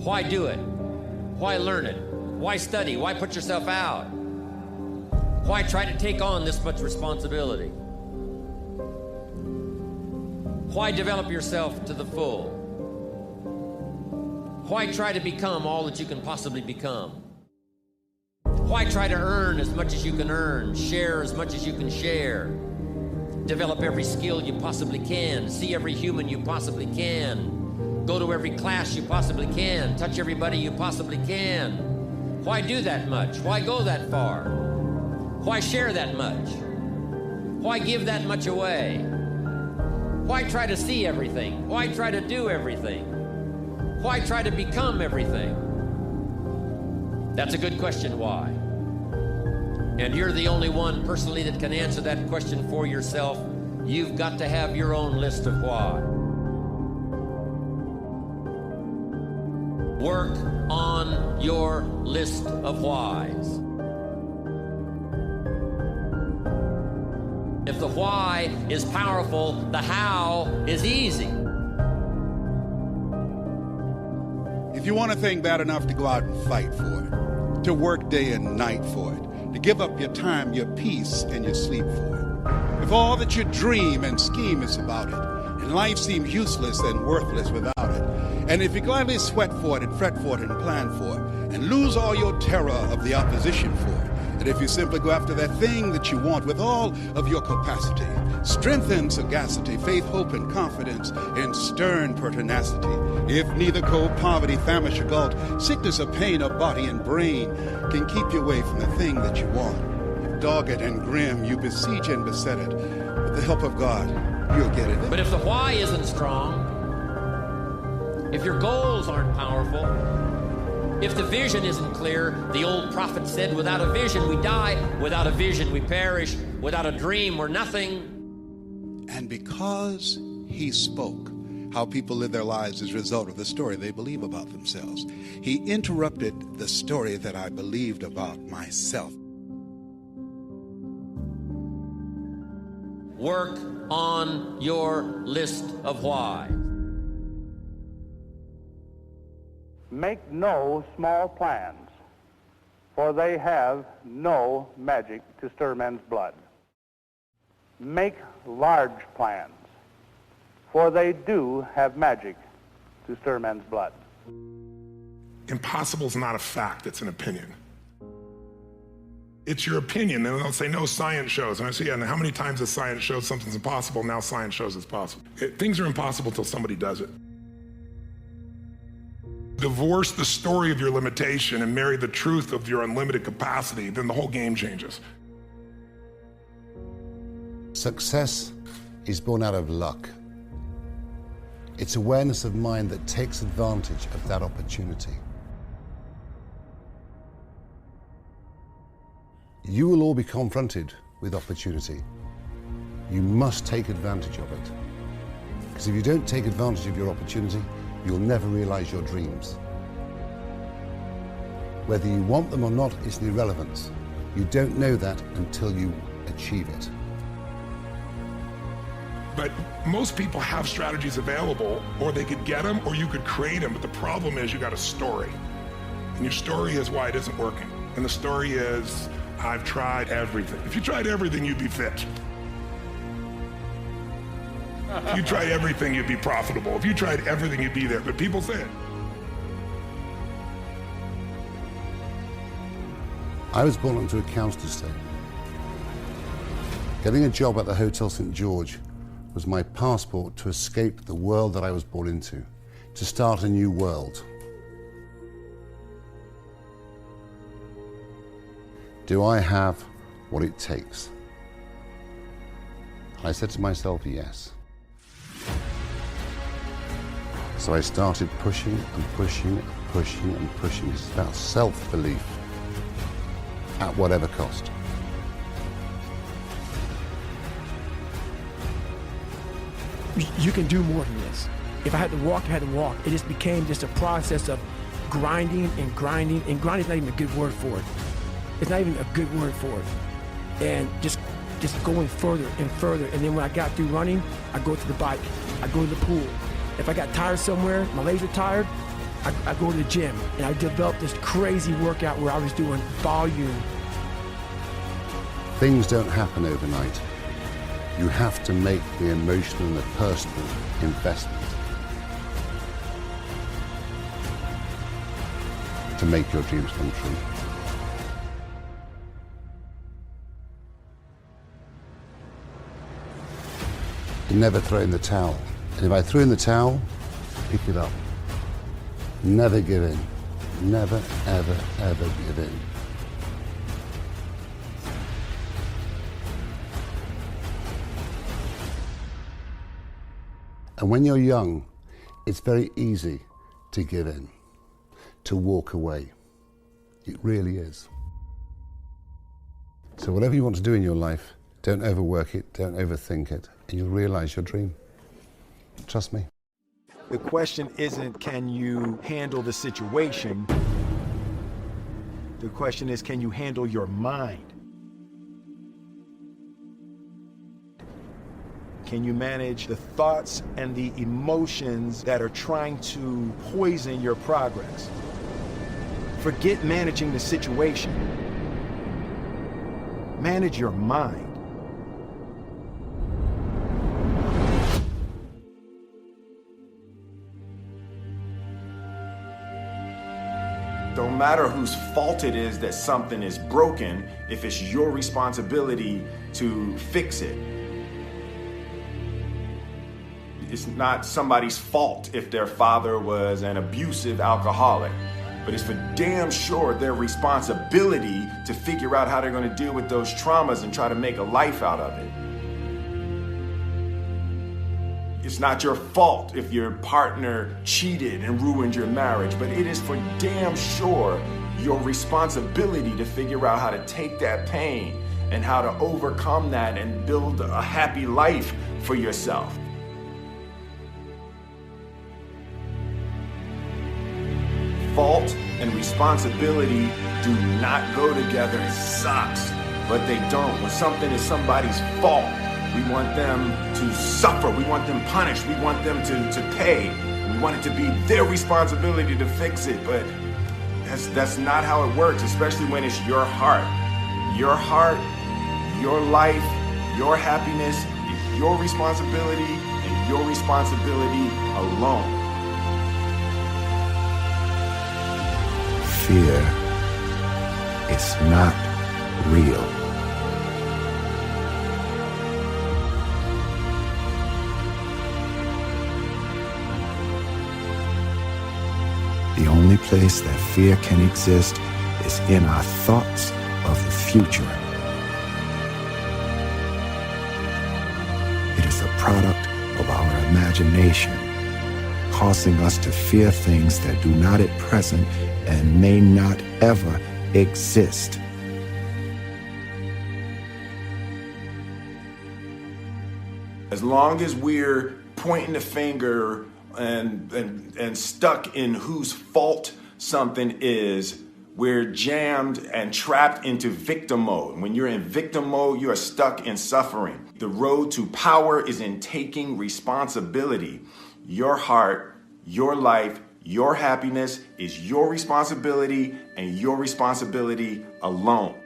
Why do it? Why learn it? Why study? Why put yourself out? Why try to take on this much responsibility? Why develop yourself to the full? Why try to become all that you can possibly become? Why try to earn as much as you can earn, share as much as you can share, develop every skill you possibly can, see every human you possibly can, go to every class you possibly can, touch everybody you possibly can? Why do that much? Why go that far? Why share that much? Why give that much away? Why try to see everything? Why try to do everything? Why try to become everything? That's a good question, why? And you're the only one personally that can answer that question for yourself. You've got to have your own list of why. Work on your list of whys. If the why is powerful, the how is easy. If you want a thing bad enough to go out and fight for it, to work day and night for it, to give up your time, your peace, and your sleep for it, if all that you dream and scheme is about it, and life seems useless and worthless without it, and if you gladly sweat for it and fret for it and plan for it, and lose all your terror of the opposition for it, and if you simply go after that thing that you want with all of your capacity, strength and sagacity, faith, hope, and confidence, and stern pertinacity, if neither cold poverty, famish, or gulf, sickness or pain of body and brain can keep you away from the thing that you want, if dogged and grim you besiege and beset it, with the help of God, you'll get it. But if the why isn't strong, if your goals aren't powerful, if the vision isn't clear, the old prophet said, without a vision we die, without a vision we perish, without a dream we're nothing. And because he spoke, how people live their lives as a result of the story they believe about themselves, he interrupted the story that I believed about myself. Work on your list of whys. Make no small plans, for they have no magic to stir men's blood. Make large plans, for they do have magic to stir men's blood. Impossible is not a fact, it's an opinion. It's your opinion. Then they'll say, no, science shows. And I say, yeah, and how many times has science showed something's impossible? Now science shows it's possible. Things are impossible till somebody does it. Divorce the story of your limitation and marry the truth of your unlimited capacity, then the whole game changes. Success is born out of luck. It's awareness of mind that takes advantage of that opportunity. You will all be confronted with opportunity. You must take advantage of it. Because if you don't take advantage of your opportunity, you'll never realize your dreams. Whether you want them or not is an irrelevance. You don't know that until you achieve it. But most people have strategies available, or they could get them, or you could create them. But the problem is you got a story. And your story is why it isn't working. And the story is, I've tried everything. If you tried everything, you'd be fit. If you tried everything, you'd be profitable. If you tried everything, you'd be there. But people say it. I was born onto a council estate. Getting a job at the Hotel St. George was my passport to escape the world that I was born into, to start a new world. Do I have what it takes? I said to myself, yes. So I started pushing and pushing and pushing and pushing. It's about self-belief, at whatever cost. You can do more than this. If I had to walk, I had to walk. It just became just a process of grinding and grinding, and grinding is not even a good word for it. It's not even a good word for it. And just going further and further. And then when I got through running, I go to the bike, I go to the pool. If I got tired somewhere, my legs are tired, I go to the gym. And I developed this crazy workout where I was doing volume. Things don't happen overnight. You have to make the emotional and the personal investment to make your dreams come true. You never throw in the towel. And if I threw in the towel, pick it up. Never give in. Never, ever, ever give in. And when you're young, it's very easy to give in, to walk away. It really is. So whatever you want to do in your life, don't overwork it, don't overthink it, and you'll realize your dream. Trust me. The question isn't, can you handle the situation? The question is, can you handle your mind? Can you manage the thoughts and the emotions that are trying to poison your progress? Forget managing the situation. Manage your mind. Don't matter whose fault it is that something is broken, if it's your responsibility to fix it. It's not somebody's fault if their father was an abusive alcoholic, but it's for damn sure their responsibility to figure out how they're going to deal with those traumas and try to make a life out of it. It's not your fault if your partner cheated and ruined your marriage, but it is for damn sure your responsibility to figure out how to take that pain and how to overcome that and build a happy life for yourself. Fault and responsibility do not go together. It sucks, but they don't. When something is somebody's fault, we want them to suffer. We want them punished. We want them to pay. We want it to be their responsibility to fix it, but that's not how it works, especially when it's your heart. Your heart, your life, your happiness is your responsibility and your responsibility alone. Fear is not real. The only place that fear can exist is in our thoughts of the future. It is a product of our imagination, causing us to fear things that do not at present and may not ever exist. As long as we're pointing the finger and stuck in whose fault something is, we're jammed and trapped into victim mode. When you're in victim mode, you are stuck in suffering. The road to power is in taking responsibility. Your heart, your life, your happiness is your responsibility and your responsibility alone.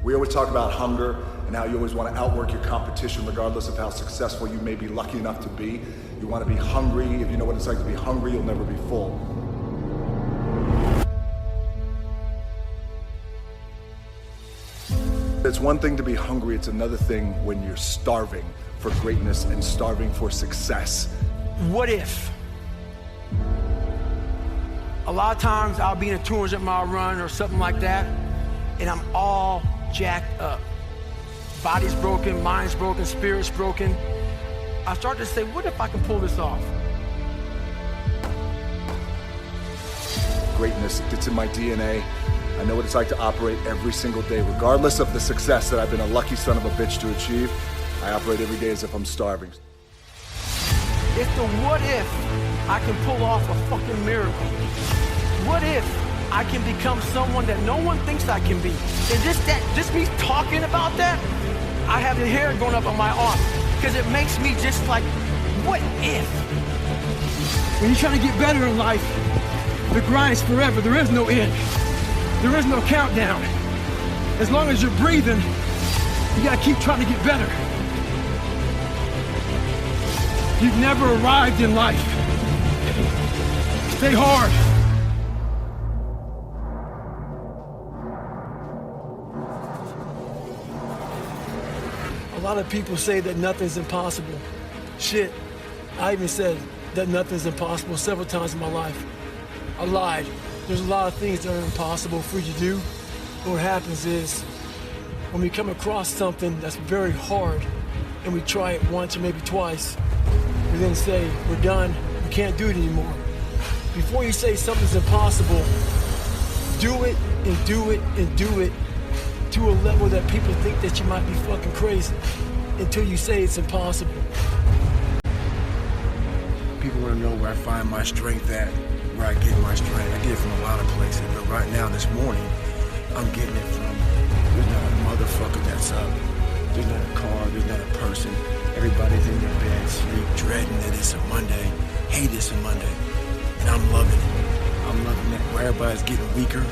We always talk about hunger and how you always want to outwork your competition regardless of how successful you may be lucky enough to be. You want to be hungry. If you know what it's like to be hungry, you'll never be full. It's one thing to be hungry, it's another thing when you're starving for greatness and starving for success. What if? A lot of times I'll be in a 200-mile run or something like that, and I'm all jacked up. Body's broken, mind's broken, spirit's broken. I start to say, what if I can pull this off? Greatness, it's in my DNA. I know what it's like to operate every single day, regardless of the success that I've been a lucky son of a bitch to achieve. I operate every day as if I'm starving. It's the what if I can pull off a fucking miracle. What if I can become someone that no one thinks I can be? And just me talking about that, I have the hair going up on my arm because it makes me just like, what if? When you're trying to get better in life, the grind is forever. There is no end. There is no countdown. As long as you're breathing, you gotta keep trying to get better. You've never arrived in life. Stay hard. A lot of people say that nothing's impossible. Shit, I even said that nothing's impossible several times in my life. I lied. There's a lot of things that are impossible for you to do. But what happens is, when we come across something that's very hard, and we try it once or maybe twice, we then say, we're done, we can't do it anymore. Before you say something's impossible, do it and do it and do it to a level that people think that you might be fucking crazy until you say it's impossible. People want to know where I find my strength at, where I get my strength. I get it from a lot of places, but right now, this morning, I'm getting it from, there's not a motherfucker that's up. There's not a car, there's not a person. Everybody's in their bed, sleep, dreading that it's a Monday, hate it's a Monday. And I'm loving it. I'm loving that. Where everybody's getting weaker,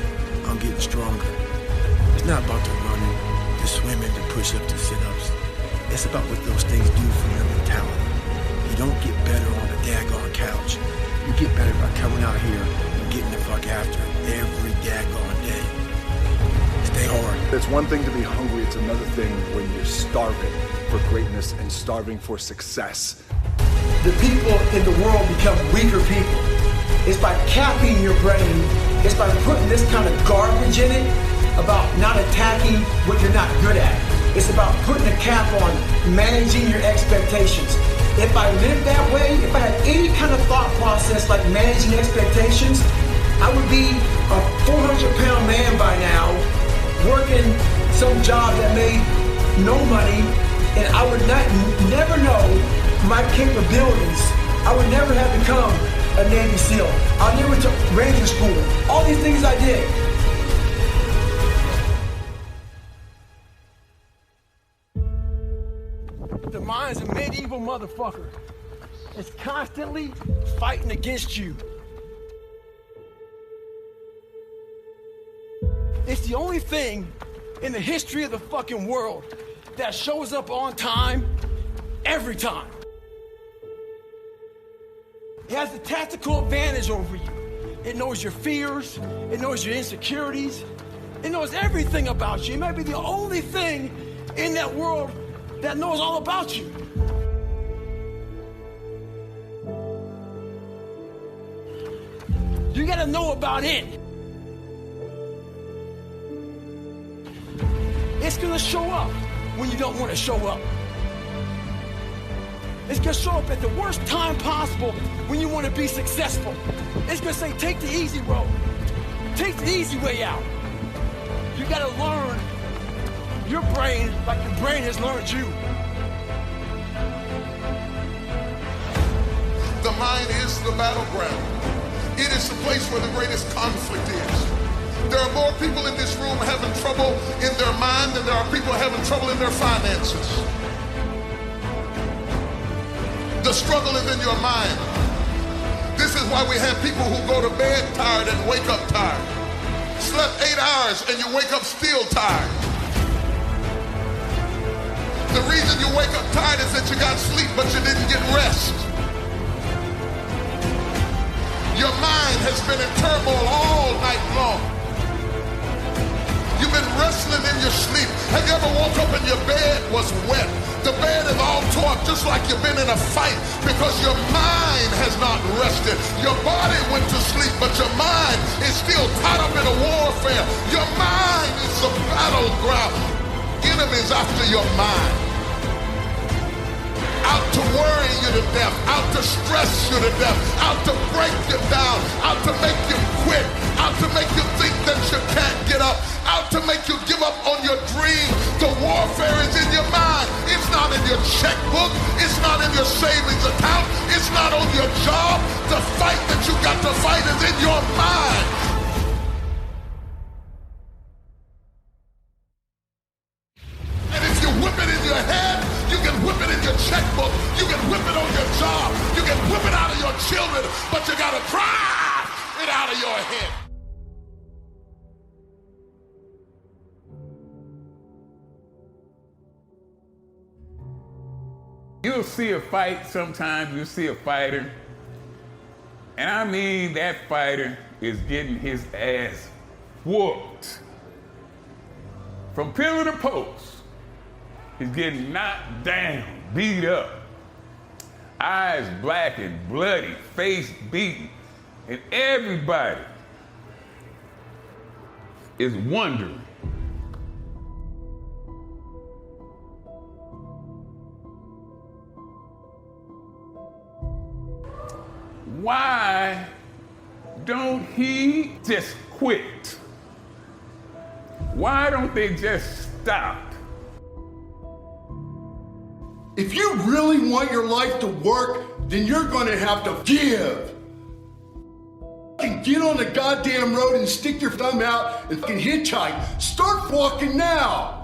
I'm getting stronger. It's not about the running, the swimming, the push-ups, the sit-ups. It's about what those things do for your mentality. You don't get better on a daggone couch. You get better by coming out here and getting the fuck after it every daggone day. Stay hard. It's one thing to be hungry, it's another thing when you're starving for greatness and starving for success. The people in the world become weaker people. It's by capping your brain, it's by putting this kind of garbage in it about not attacking what you're not good at. It's about putting a cap on managing your expectations. If I lived that way, if I had any kind of thought process like managing expectations, I would be a 400-pound man by now, working some job that made no money, and I would never know my capabilities. I would never have become a Navy SEAL. I never went to Ranger School. All these things I did. The mind's a medieval motherfucker. It's constantly fighting against you. It's the only thing in the history of the fucking world that shows up on time, every time. It has a tactical advantage over you. It knows your fears, it knows your insecurities, it knows everything about you. It might be the only thing in that world that knows all about you. You gotta know about it. It's gonna show up when you don't want to show up. It's gonna show up at the worst time possible when you want to be successful. It's gonna say, take the easy road. Take the easy way out. You gotta learn your brain like your brain has learned you. The mind is the battleground. It is the place where the greatest conflict is. There are more people in this room having trouble in their mind than there are people having trouble in their finances. The struggle is in your mind. This is why we have people who go to bed tired and wake up tired. Slept 8 hours and you wake up still tired. The reason you wake up tired is that you got sleep but you didn't get rest. Your mind has been in turmoil all night long. You've been wrestling in your sleep. Have you ever woke up and your bed was wet? The bed is all torn just like you've been in a fight because your mind has not rested. Your body went to sleep, but your mind is still tied up in a warfare. Your mind is the battleground. Enemies after your mind. Out to worry you to death, out to stress you to death, out to break you down, out to make you quit, out to make you think that you can't get up, out to make you give up on your dream. The warfare is in your mind. It's not in your checkbook. It's not in your savings account. It's not on your job. The fight that you got to fight is in your mind. And if you whip it in your head, you can whip it in your checkbook. You can whip it on your job. You can whip it out of your children, but you gotta drive it out of your head. You'll see a fight sometimes, you'll see a fighter, and I mean that fighter is getting his ass whooped. From pillar to post, he's getting knocked down, beat up, eyes black and bloody, face beaten, and everybody is wondering, why don't he just quit? Why don't they just stop? If you really want your life to work, then you're gonna have to give. Get on the goddamn road and stick your thumb out and fucking hitchhike. Start walking now.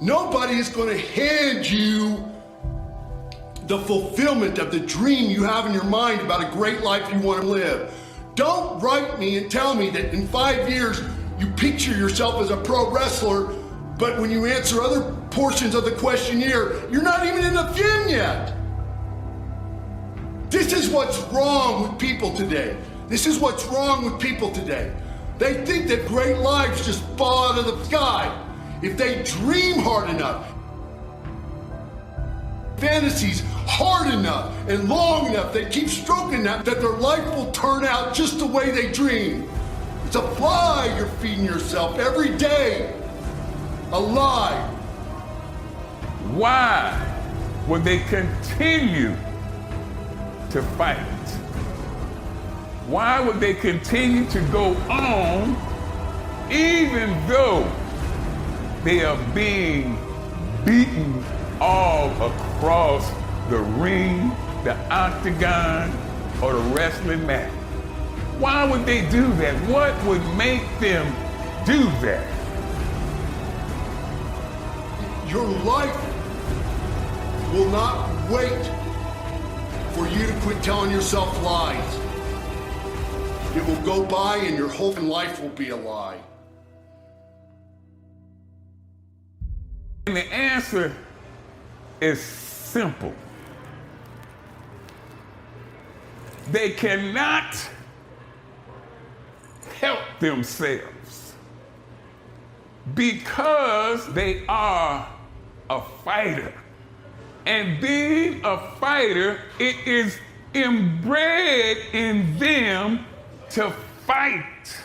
Nobody is gonna hand you the fulfillment of the dream you have in your mind about a great life you want to live. Don't write me and tell me that in 5 years you picture yourself as a pro wrestler, but when you answer other portions of the questionnaire, you're not even in the gym yet. This is what's wrong with people today. This is what's wrong with people today. They think that great lives just fall out of the sky. If they dream hard enough, fantasies hard enough and long enough, they keep stroking that their life will turn out just the way they dream. It's a lie you're feeding yourself every day. A lie. Why would they continue to fight? Why would they continue to go on even though they are being beaten all across the ring, the octagon, or the wrestling mat? Why would they do that? What would make them do that? Your life will not wait for you to quit telling yourself lies. It will go by and your whole life will be a lie. And the answer is simple. They cannot help themselves because they are a fighter. And being a fighter, it is inbred in them to fight.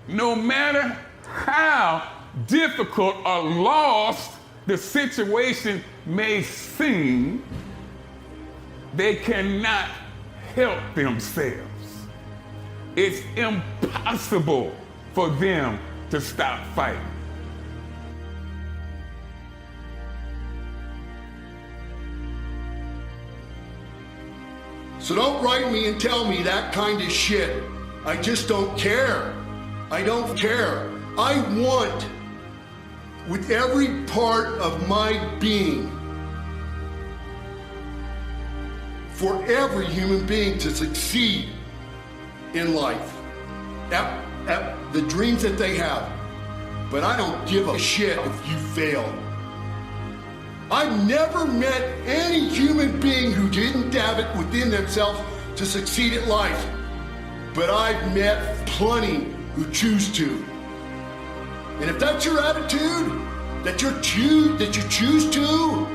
No matter how difficult or lost the situation may seem, they cannot help themselves. It's impossible for them to stop fighting. So don't write me and tell me that kind of shit. I just don't care. I don't care. I want, with every part of my being, for every human being to succeed in life, at the dreams that they have. But I don't give a shit if you fail. I've never met any human being who didn't have it within themselves to succeed at life. But I've met plenty who choose to. And if that's your attitude, that you choose to,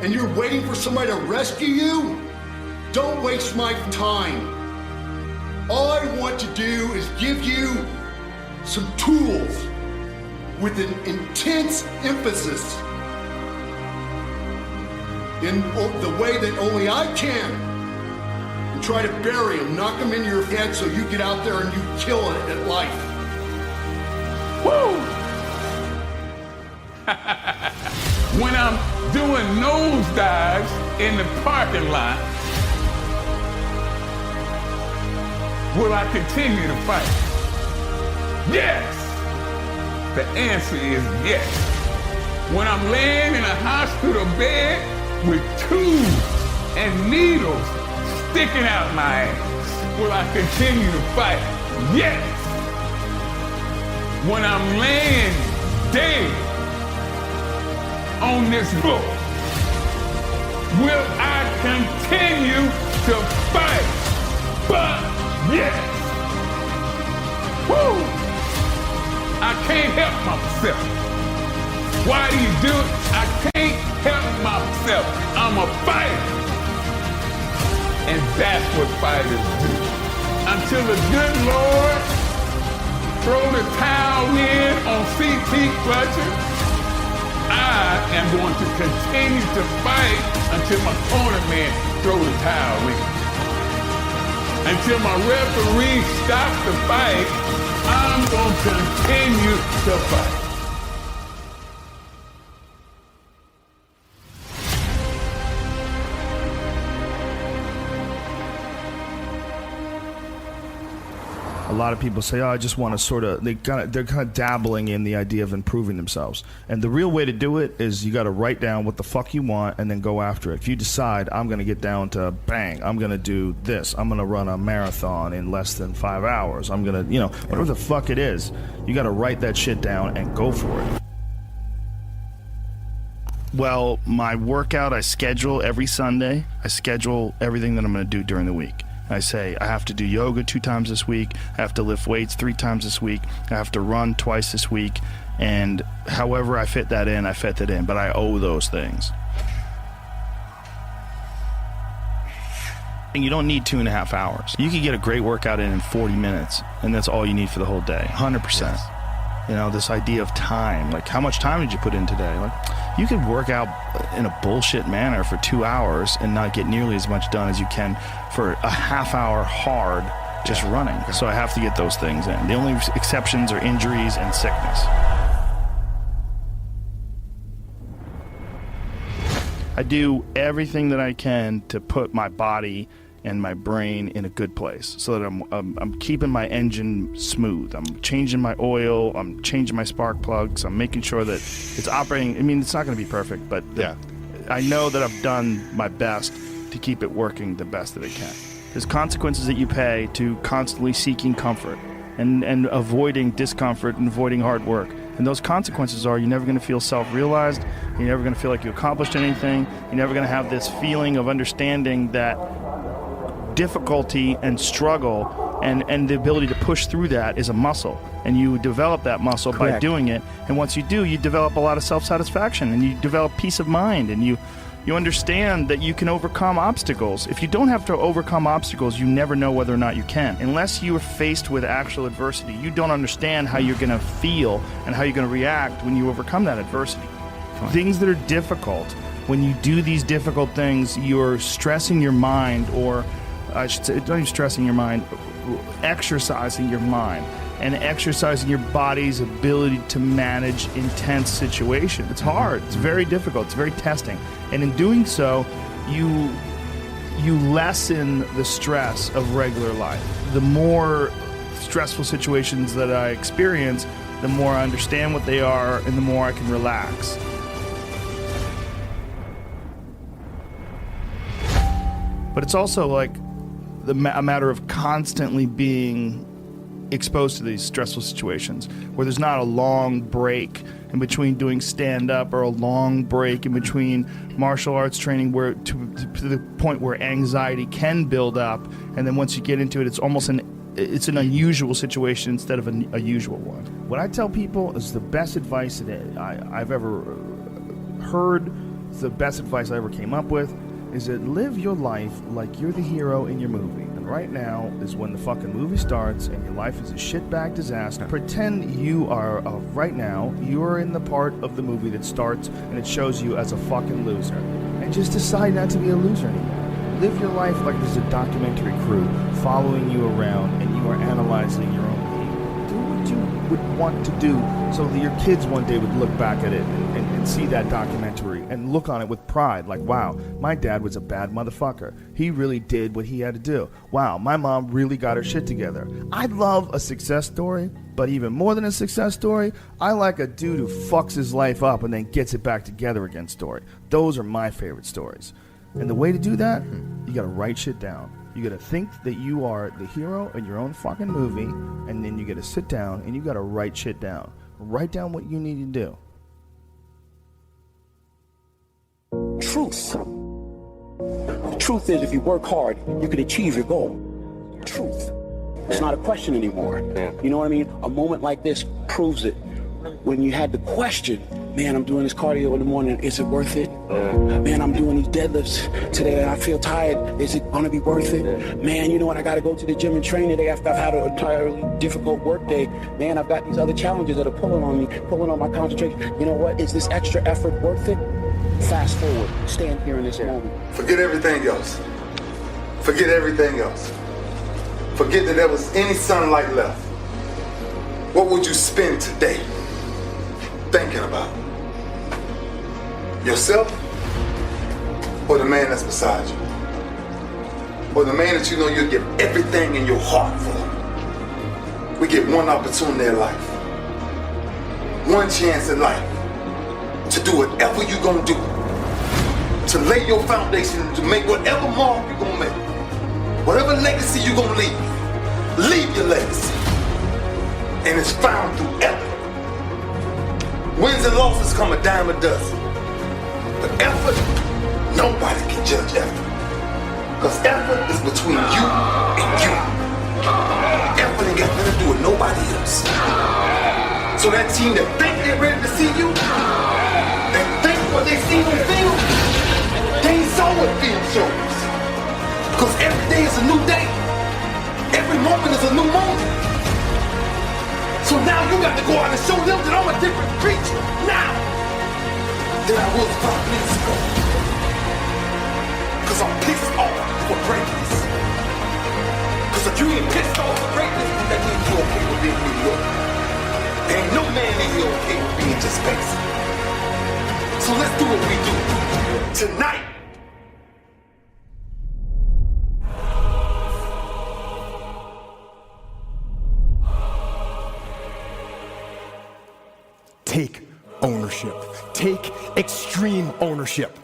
and you're waiting for somebody to rescue you, don't waste my time. All I want to do is give you some tools with an intense emphasis in the way that only I can, and try to bury them, knock them into your head so you get out there and you kill it at life. Woo! When I'm doing nosedives in the parking lot, will I continue to fight? Yes! The answer is yes. When I'm laying in a hospital bed with tubes and needles sticking out my ass, will I continue to fight? Yes! When I'm laying dead on this book, will I continue to fight? But yes! Woo! I can't help myself. Why do you do it? I can't help myself. I'm a fighter. And that's what fighters do. Until the good Lord throw the towel in on CT clutches, I am going to continue to fight until my corner man throw the towel in. Until my referee stops the fight, I'm going to continue to fight. A lot of people say, "Oh, I just want to sort of." They're kind of dabbling in the idea of improving themselves. And the real way to do it is you got to write down what the fuck you want and then go after it. If you decide I'm going to get down to bang, I'm going to do this. I'm going to run a marathon in less than 5 hours. I'm going to, whatever the fuck it is, you got to write that shit down and go for it. Well, my workout I schedule every Sunday. I schedule everything that I'm going to do during the week. I say I have to do yoga 2 times this week, I have to lift weights 3 times this week, I have to run twice this week, and however I fit that in, I fit that in, but I owe those things. And you don't need 2.5 hours. You can get a great workout in 40 minutes, and that's all you need for the whole day, 100%. Yes. This idea of time, like how much time did you put in today? Like, you could work out in a bullshit manner for 2 hours and not get nearly as much done as you can for a half hour hard just running. Okay. So I have to get those things in. The only exceptions are injuries and sickness. I do everything that I can to put my body and my brain in a good place so that I'm keeping my engine smooth. I'm changing my oil, I'm changing my spark plugs, I'm making sure that it's operating. I mean, it's not going to be perfect, but I know that I've done my best to keep it working the best that it can. There's consequences that you pay to constantly seeking comfort and avoiding discomfort and avoiding hard work. And those consequences are you're never going to feel self-realized, you're never going to feel like you accomplished anything, you're never going to have this feeling of understanding that difficulty and struggle and the ability to push through that is a muscle, and you develop that muscle by doing it. And once you do, you develop a lot of self-satisfaction, and you develop peace of mind, and you understand that you can overcome obstacles. If you don't have to overcome obstacles, you never know whether or not you can. Unless you are faced with actual adversity, you don't understand how you're going to feel and how you're going to react when you overcome that adversity. Things that are difficult, when you do these difficult things, you're stressing your mind or I should say, don't even stressing your mind, exercising your mind and exercising your body's ability to manage intense situations. It's hard. It's very difficult. It's very testing. And in doing so, you lessen the stress of regular life. The more stressful situations that I experience, the more I understand what they are and the more I can relax. But it's also like a matter of constantly being exposed to these stressful situations where there's not a long break in between doing stand-up or a long break in between martial arts training where to the point where anxiety can build up, and then once you get into it, it's almost an unusual situation instead of a usual one. What I tell people is the best advice that I've ever heard, the best advice I ever came up with, is that live your life like you're the hero in your movie. And right now is when the fucking movie starts and your life is a shitbag disaster. Pretend you are, right now, you're in the part of the movie that starts and it shows you as a fucking loser. And just decide not to be a loser anymore. Live your life like there's a documentary crew following you around and you are analyzing your own behavior. Do what you would want to do so that your kids one day would look back at it and see that documentary and look on it with pride, like, wow, my dad was a bad motherfucker. He really did what he had to do. Wow, my mom really got her shit together. I love a success story, but even more than a success story, I like a dude who fucks his life up and then gets it back together again story. Those are my favorite stories. And the way to do that, you gotta write shit down. You gotta think that you are the hero in your own fucking movie, and then you gotta sit down and you gotta write shit down. Write down what you need to do. Truth. The truth is, if you work hard, you can achieve your goal. Truth. It's not a question anymore. You know what I mean? A moment like this proves it. When you had the question, man, I'm doing this cardio in the morning, is it worth it? Man, I'm doing these deadlifts today and I feel tired, is it gonna be worth it? Man, you know what, I gotta go to the gym and train today after I've had an entirely difficult work day. Man, I've got these other challenges that are pulling on me, pulling on my concentration. You know what, is this extra effort worth it? Fast forward, stand here in this moment. Forget everything else. Forget everything else. Forget that there was any sunlight left. What would you spend today thinking about? Yourself? Or the man that's beside you? Or the man that you know you'll give everything in your heart for? We get one opportunity in life. One chance in life to do whatever you're gonna do. To lay your foundation, to make whatever mark you're gonna make. Whatever legacy you're gonna leave. Leave your legacy. And it's found through effort. Wins and losses come a dime a dozen. But effort, nobody can judge effort. Because effort is between you and you. Effort ain't got nothing to do with nobody else. So that team that think they're ready to see you, they think what they see on film, they ain't saw what film shows. Because every day is a new day. Every moment is a new moment. So now you got to go out and show them that I'm a different creature now than I was 5 minutes ago. Because I'm pissed off for greatness. Because if you ain't pissed off for greatness, that means you're okay with being mediocre. There ain't no man in here okay with being just basic. So let's do what we do tonight. Take ownership. Take extreme ownership.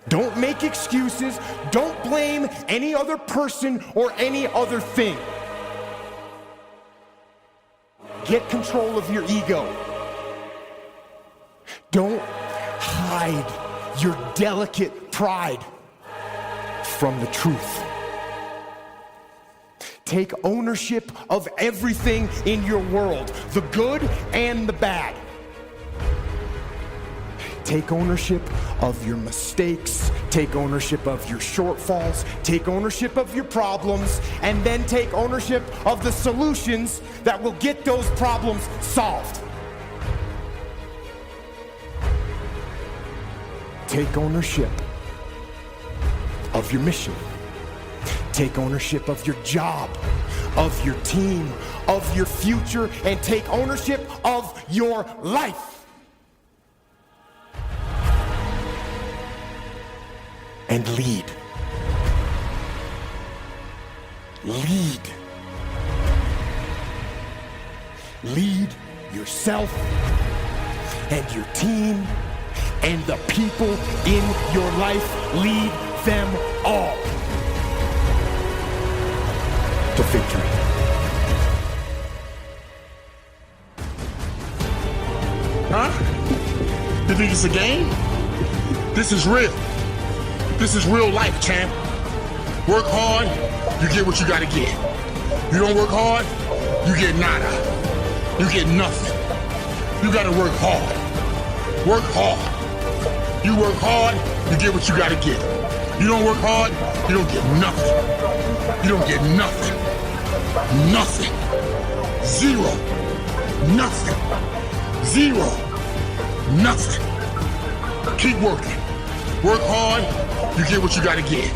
Don't make excuses. Don't blame any other person or any other thing. Get control of your ego. Don't hide your delicate pride from the truth. Take ownership of everything in your world, the good and the bad. Take ownership of your mistakes, take ownership of your shortfalls, take ownership of your problems, and then take ownership of the solutions that will get those problems solved. Take ownership of your mission. Take ownership of your job, of your team, of your future, and take ownership of your life. And lead. Lead. Lead yourself and your team and the people in your life. Lead them all to victory. Huh? You think it's a game? This is real. This is real life, champ. Work hard, you get what you gotta get. You don't work hard, you get nada. You get nothing. You gotta work hard. Work hard. You work hard, you get what you gotta get. You don't work hard, you don't get nothing. You don't get nothing. Nothing. Zero. Nothing. Zero. Nothing. Keep working. Work hard, you get what you gotta get.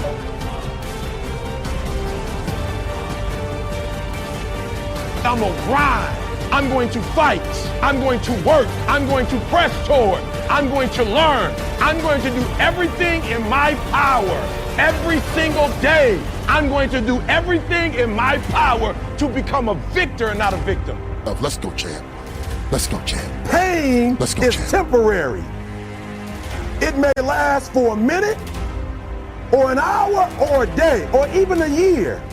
I'm gonna grind. I'm going to fight. I'm going to work. I'm going to press toward. I'm going to learn. I'm going to do everything in my power every single day. I'm going to do everything in my power to become a victor and not a victim. Let's go, champ. Let's go, champ. Pain is temporary. It may last for a minute, or an hour, or a day, or even a year.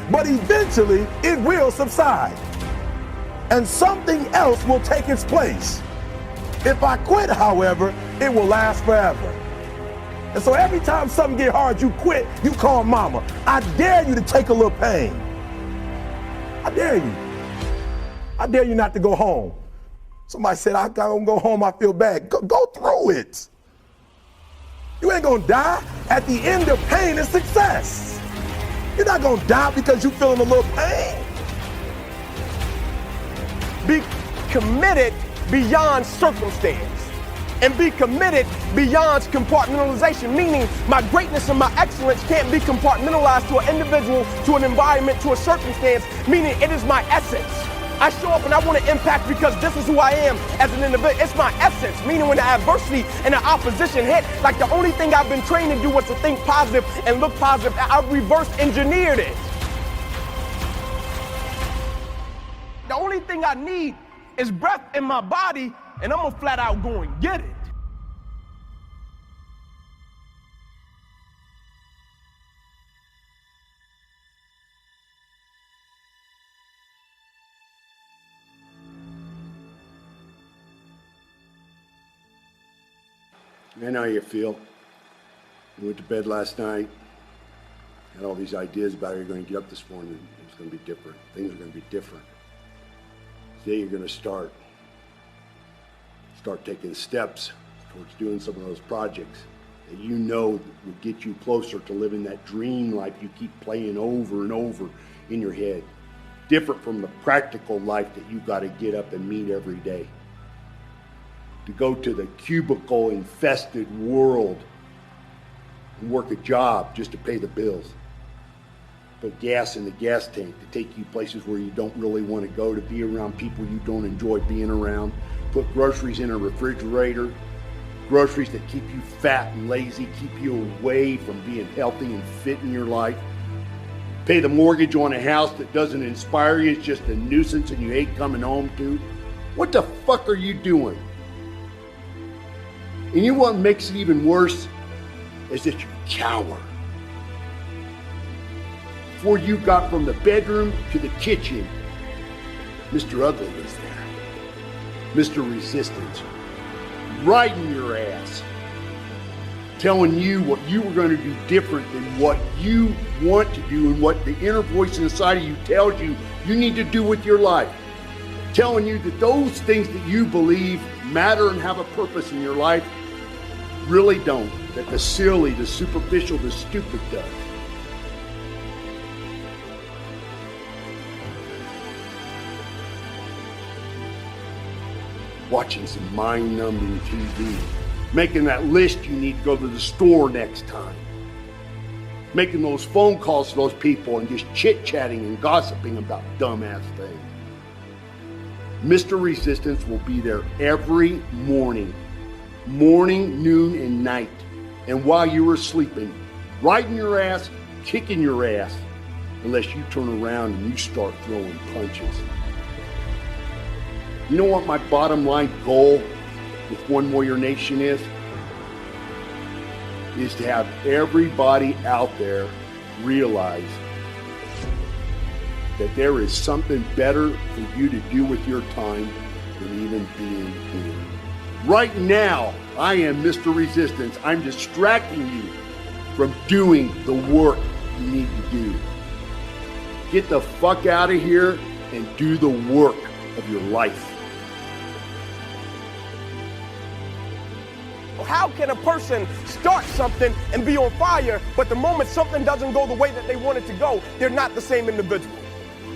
But eventually, it will subside. And something else will take its place. If I quit, however, it will last forever. And so every time something get hard, you quit, you call mama. I dare you to take a little pain. I dare you. I dare you not to go home. Somebody said, I don't go home, I feel bad. Go through it. You ain't gonna die. At the end of pain is success. You're not gonna die because you're feeling a little pain. Be committed beyond circumstance. And be committed beyond compartmentalization, meaning my greatness and my excellence can't be compartmentalized to an individual, to an environment, to a circumstance, meaning it is my essence. I show up and I want to impact because this is who I am as an individual. It's my essence, meaning when the adversity and the opposition hit, like the only thing I've been trained to do was to think positive and look positive. I've reverse engineered it. The only thing I need is breath in my body, and I'm gonna flat out go and get it. I know how you feel. You went to bed last night, had all these ideas about how you're going to get up this morning. It's going to be different. Things are going to be different. Today you're going to start taking steps towards doing some of those projects that you know would get you closer to living that dream life you keep playing over and over in your head. Different from the practical life that you got to get up and meet every day. To go to the cubicle-infested world and work a job just to pay the bills. Put gas in the gas tank to take you places where you don't really want to go, to be around people you don't enjoy being around. Put groceries in a refrigerator, groceries that keep you fat and lazy, keep you away from being healthy and fit in your life. Pay the mortgage on a house that doesn't inspire you, it's just a nuisance and you hate coming home to. What the fuck are you doing? And you know what makes it even worse is that you cower. Before you got from the bedroom to the kitchen, Mr. Ugly was there. Mr. Resistance, riding your ass, telling you what you were going to do different than what you want to do and what the inner voice inside of you tells you you need to do with your life. Telling you that those things that you believe matter and have a purpose in your life really don't. That the silly, the superficial, the stupid does. Watching some mind-numbing TV. Making that list you need to go to the store next time. making those phone calls to those people and just chit-chatting and gossiping about dumbass things. Mr. Resistance will be there every morning, noon, and night. And while you are sleeping, riding your ass, kicking your ass, unless you turn around and you start throwing punches. You know what my bottom line goal with One Warrior Nation is to have everybody out there realize that there is something better for you to do with your time than even being here. Right now, I am Mr. Resistance. I'm distracting you from doing the work you need to do. Get the fuck out of here and do the work of your life. How can a person start something and be on fire, but the moment something doesn't go the way that they want it to go, they're not the same individual?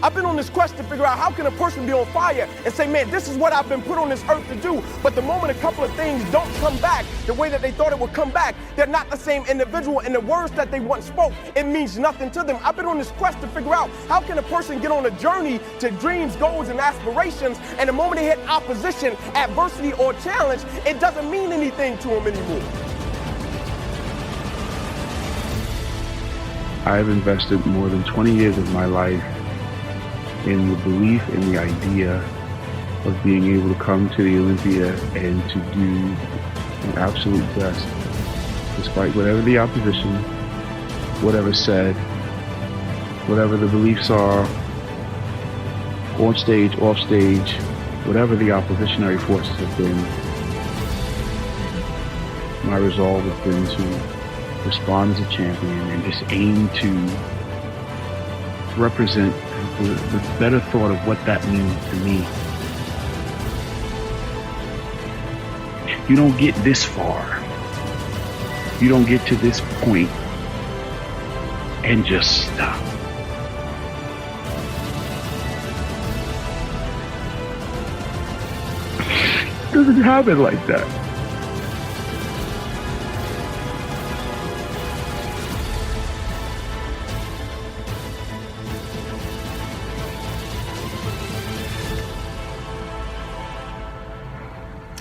I've been on this quest to figure out how can a person be on fire and say, man, this is what I've been put on this earth to do, but the moment a couple of things don't come back the way that they thought it would come back, they're not the same individual, and the words that they once spoke, it means nothing to them. I've been on this quest to figure out how can a person get on a journey to dreams, goals, and aspirations, and the moment they hit opposition, adversity, or challenge, it doesn't mean anything to them anymore. I've invested more than 20 years of my life in the belief and the idea of being able to come to the Olympia and to do an absolute best, despite whatever the opposition, whatever said, whatever the beliefs are, on stage, off stage, whatever the oppositionary forces have been. My resolve has been to respond as a champion and just aim to represent the better thought of what that means to me. You don't get this far. You don't get to this point and just stop. It doesn't happen like that.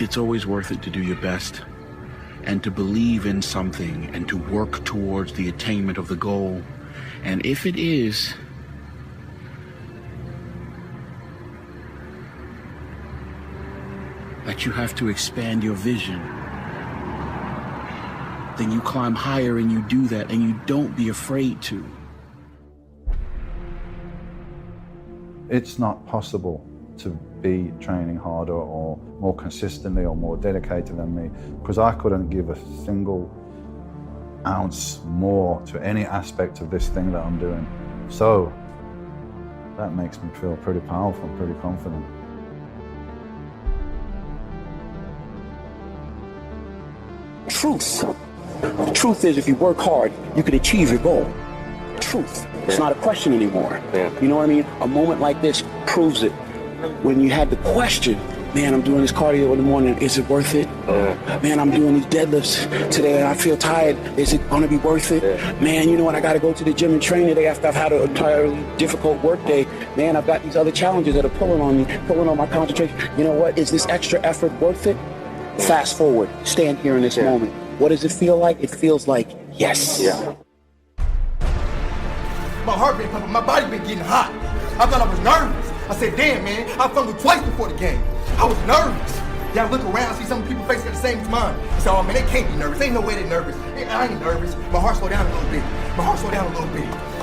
It's always worth it to do your best and to believe in something and to work towards the attainment of the goal. And if it is that you have to expand your vision, then you climb higher and you do that, and you don't be afraid to. It's not possible to be training harder or more consistently or more dedicated than me, because I couldn't give a single ounce more to any aspect of this thing that I'm doing. So that makes me feel pretty powerful, pretty confident. Truth. The truth is, if you work hard, you can achieve your goal. Truth. It's not a question anymore. You know what I mean? A moment like this proves it. When you had the question, man, I'm doing this cardio in the morning, is it worth it? Man, I'm doing these deadlifts today and I feel tired, is it gonna be worth it? Man, you know what, I gotta go to the gym and train today after I've had an entirely difficult work day. Man, I've got these other challenges that are pulling on me, pulling on my concentration. You know what, is this extra effort worth it? Fast forward, stand here in this moment. What does it feel like? It feels like yes. My heart been pumping, my body been getting hot. I thought I was nervous. I said, damn, man, I fumbled twice before the game. I was nervous. Yeah, I look around, see some people facing the same as mine. I said, oh man, they can't be nervous. Ain't no way they're nervous. I ain't nervous. My heart slowed down a little bit.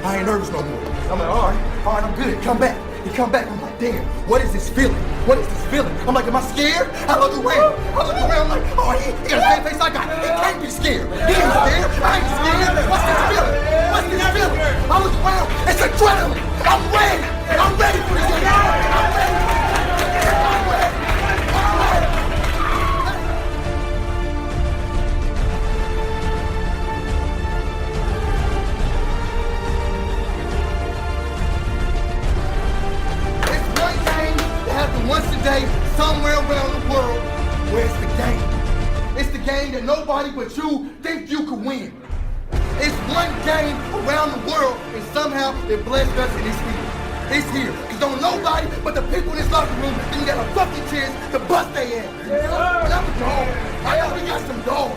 I ain't nervous no more. I'm like, all right, I'm good. Come back. He come back, I'm like, damn, what is this feeling? I'm like, am I scared? I look around, I'm like, oh, he got the same face I got. He can't be scared. He ain't scared. I ain't scared. What's this feeling? I look around, it's adrenaline. I'm ready for this game. I'm ready. Once a day, somewhere around the world, where it's the game. It's the game that nobody but you think you could win. It's one game around the world, and somehow it blessed us and it's here. It's here. Because don't nobody but the people in this locker room think we got a fucking chance to bust their ass. But I'm a dog. I know we got some dogs.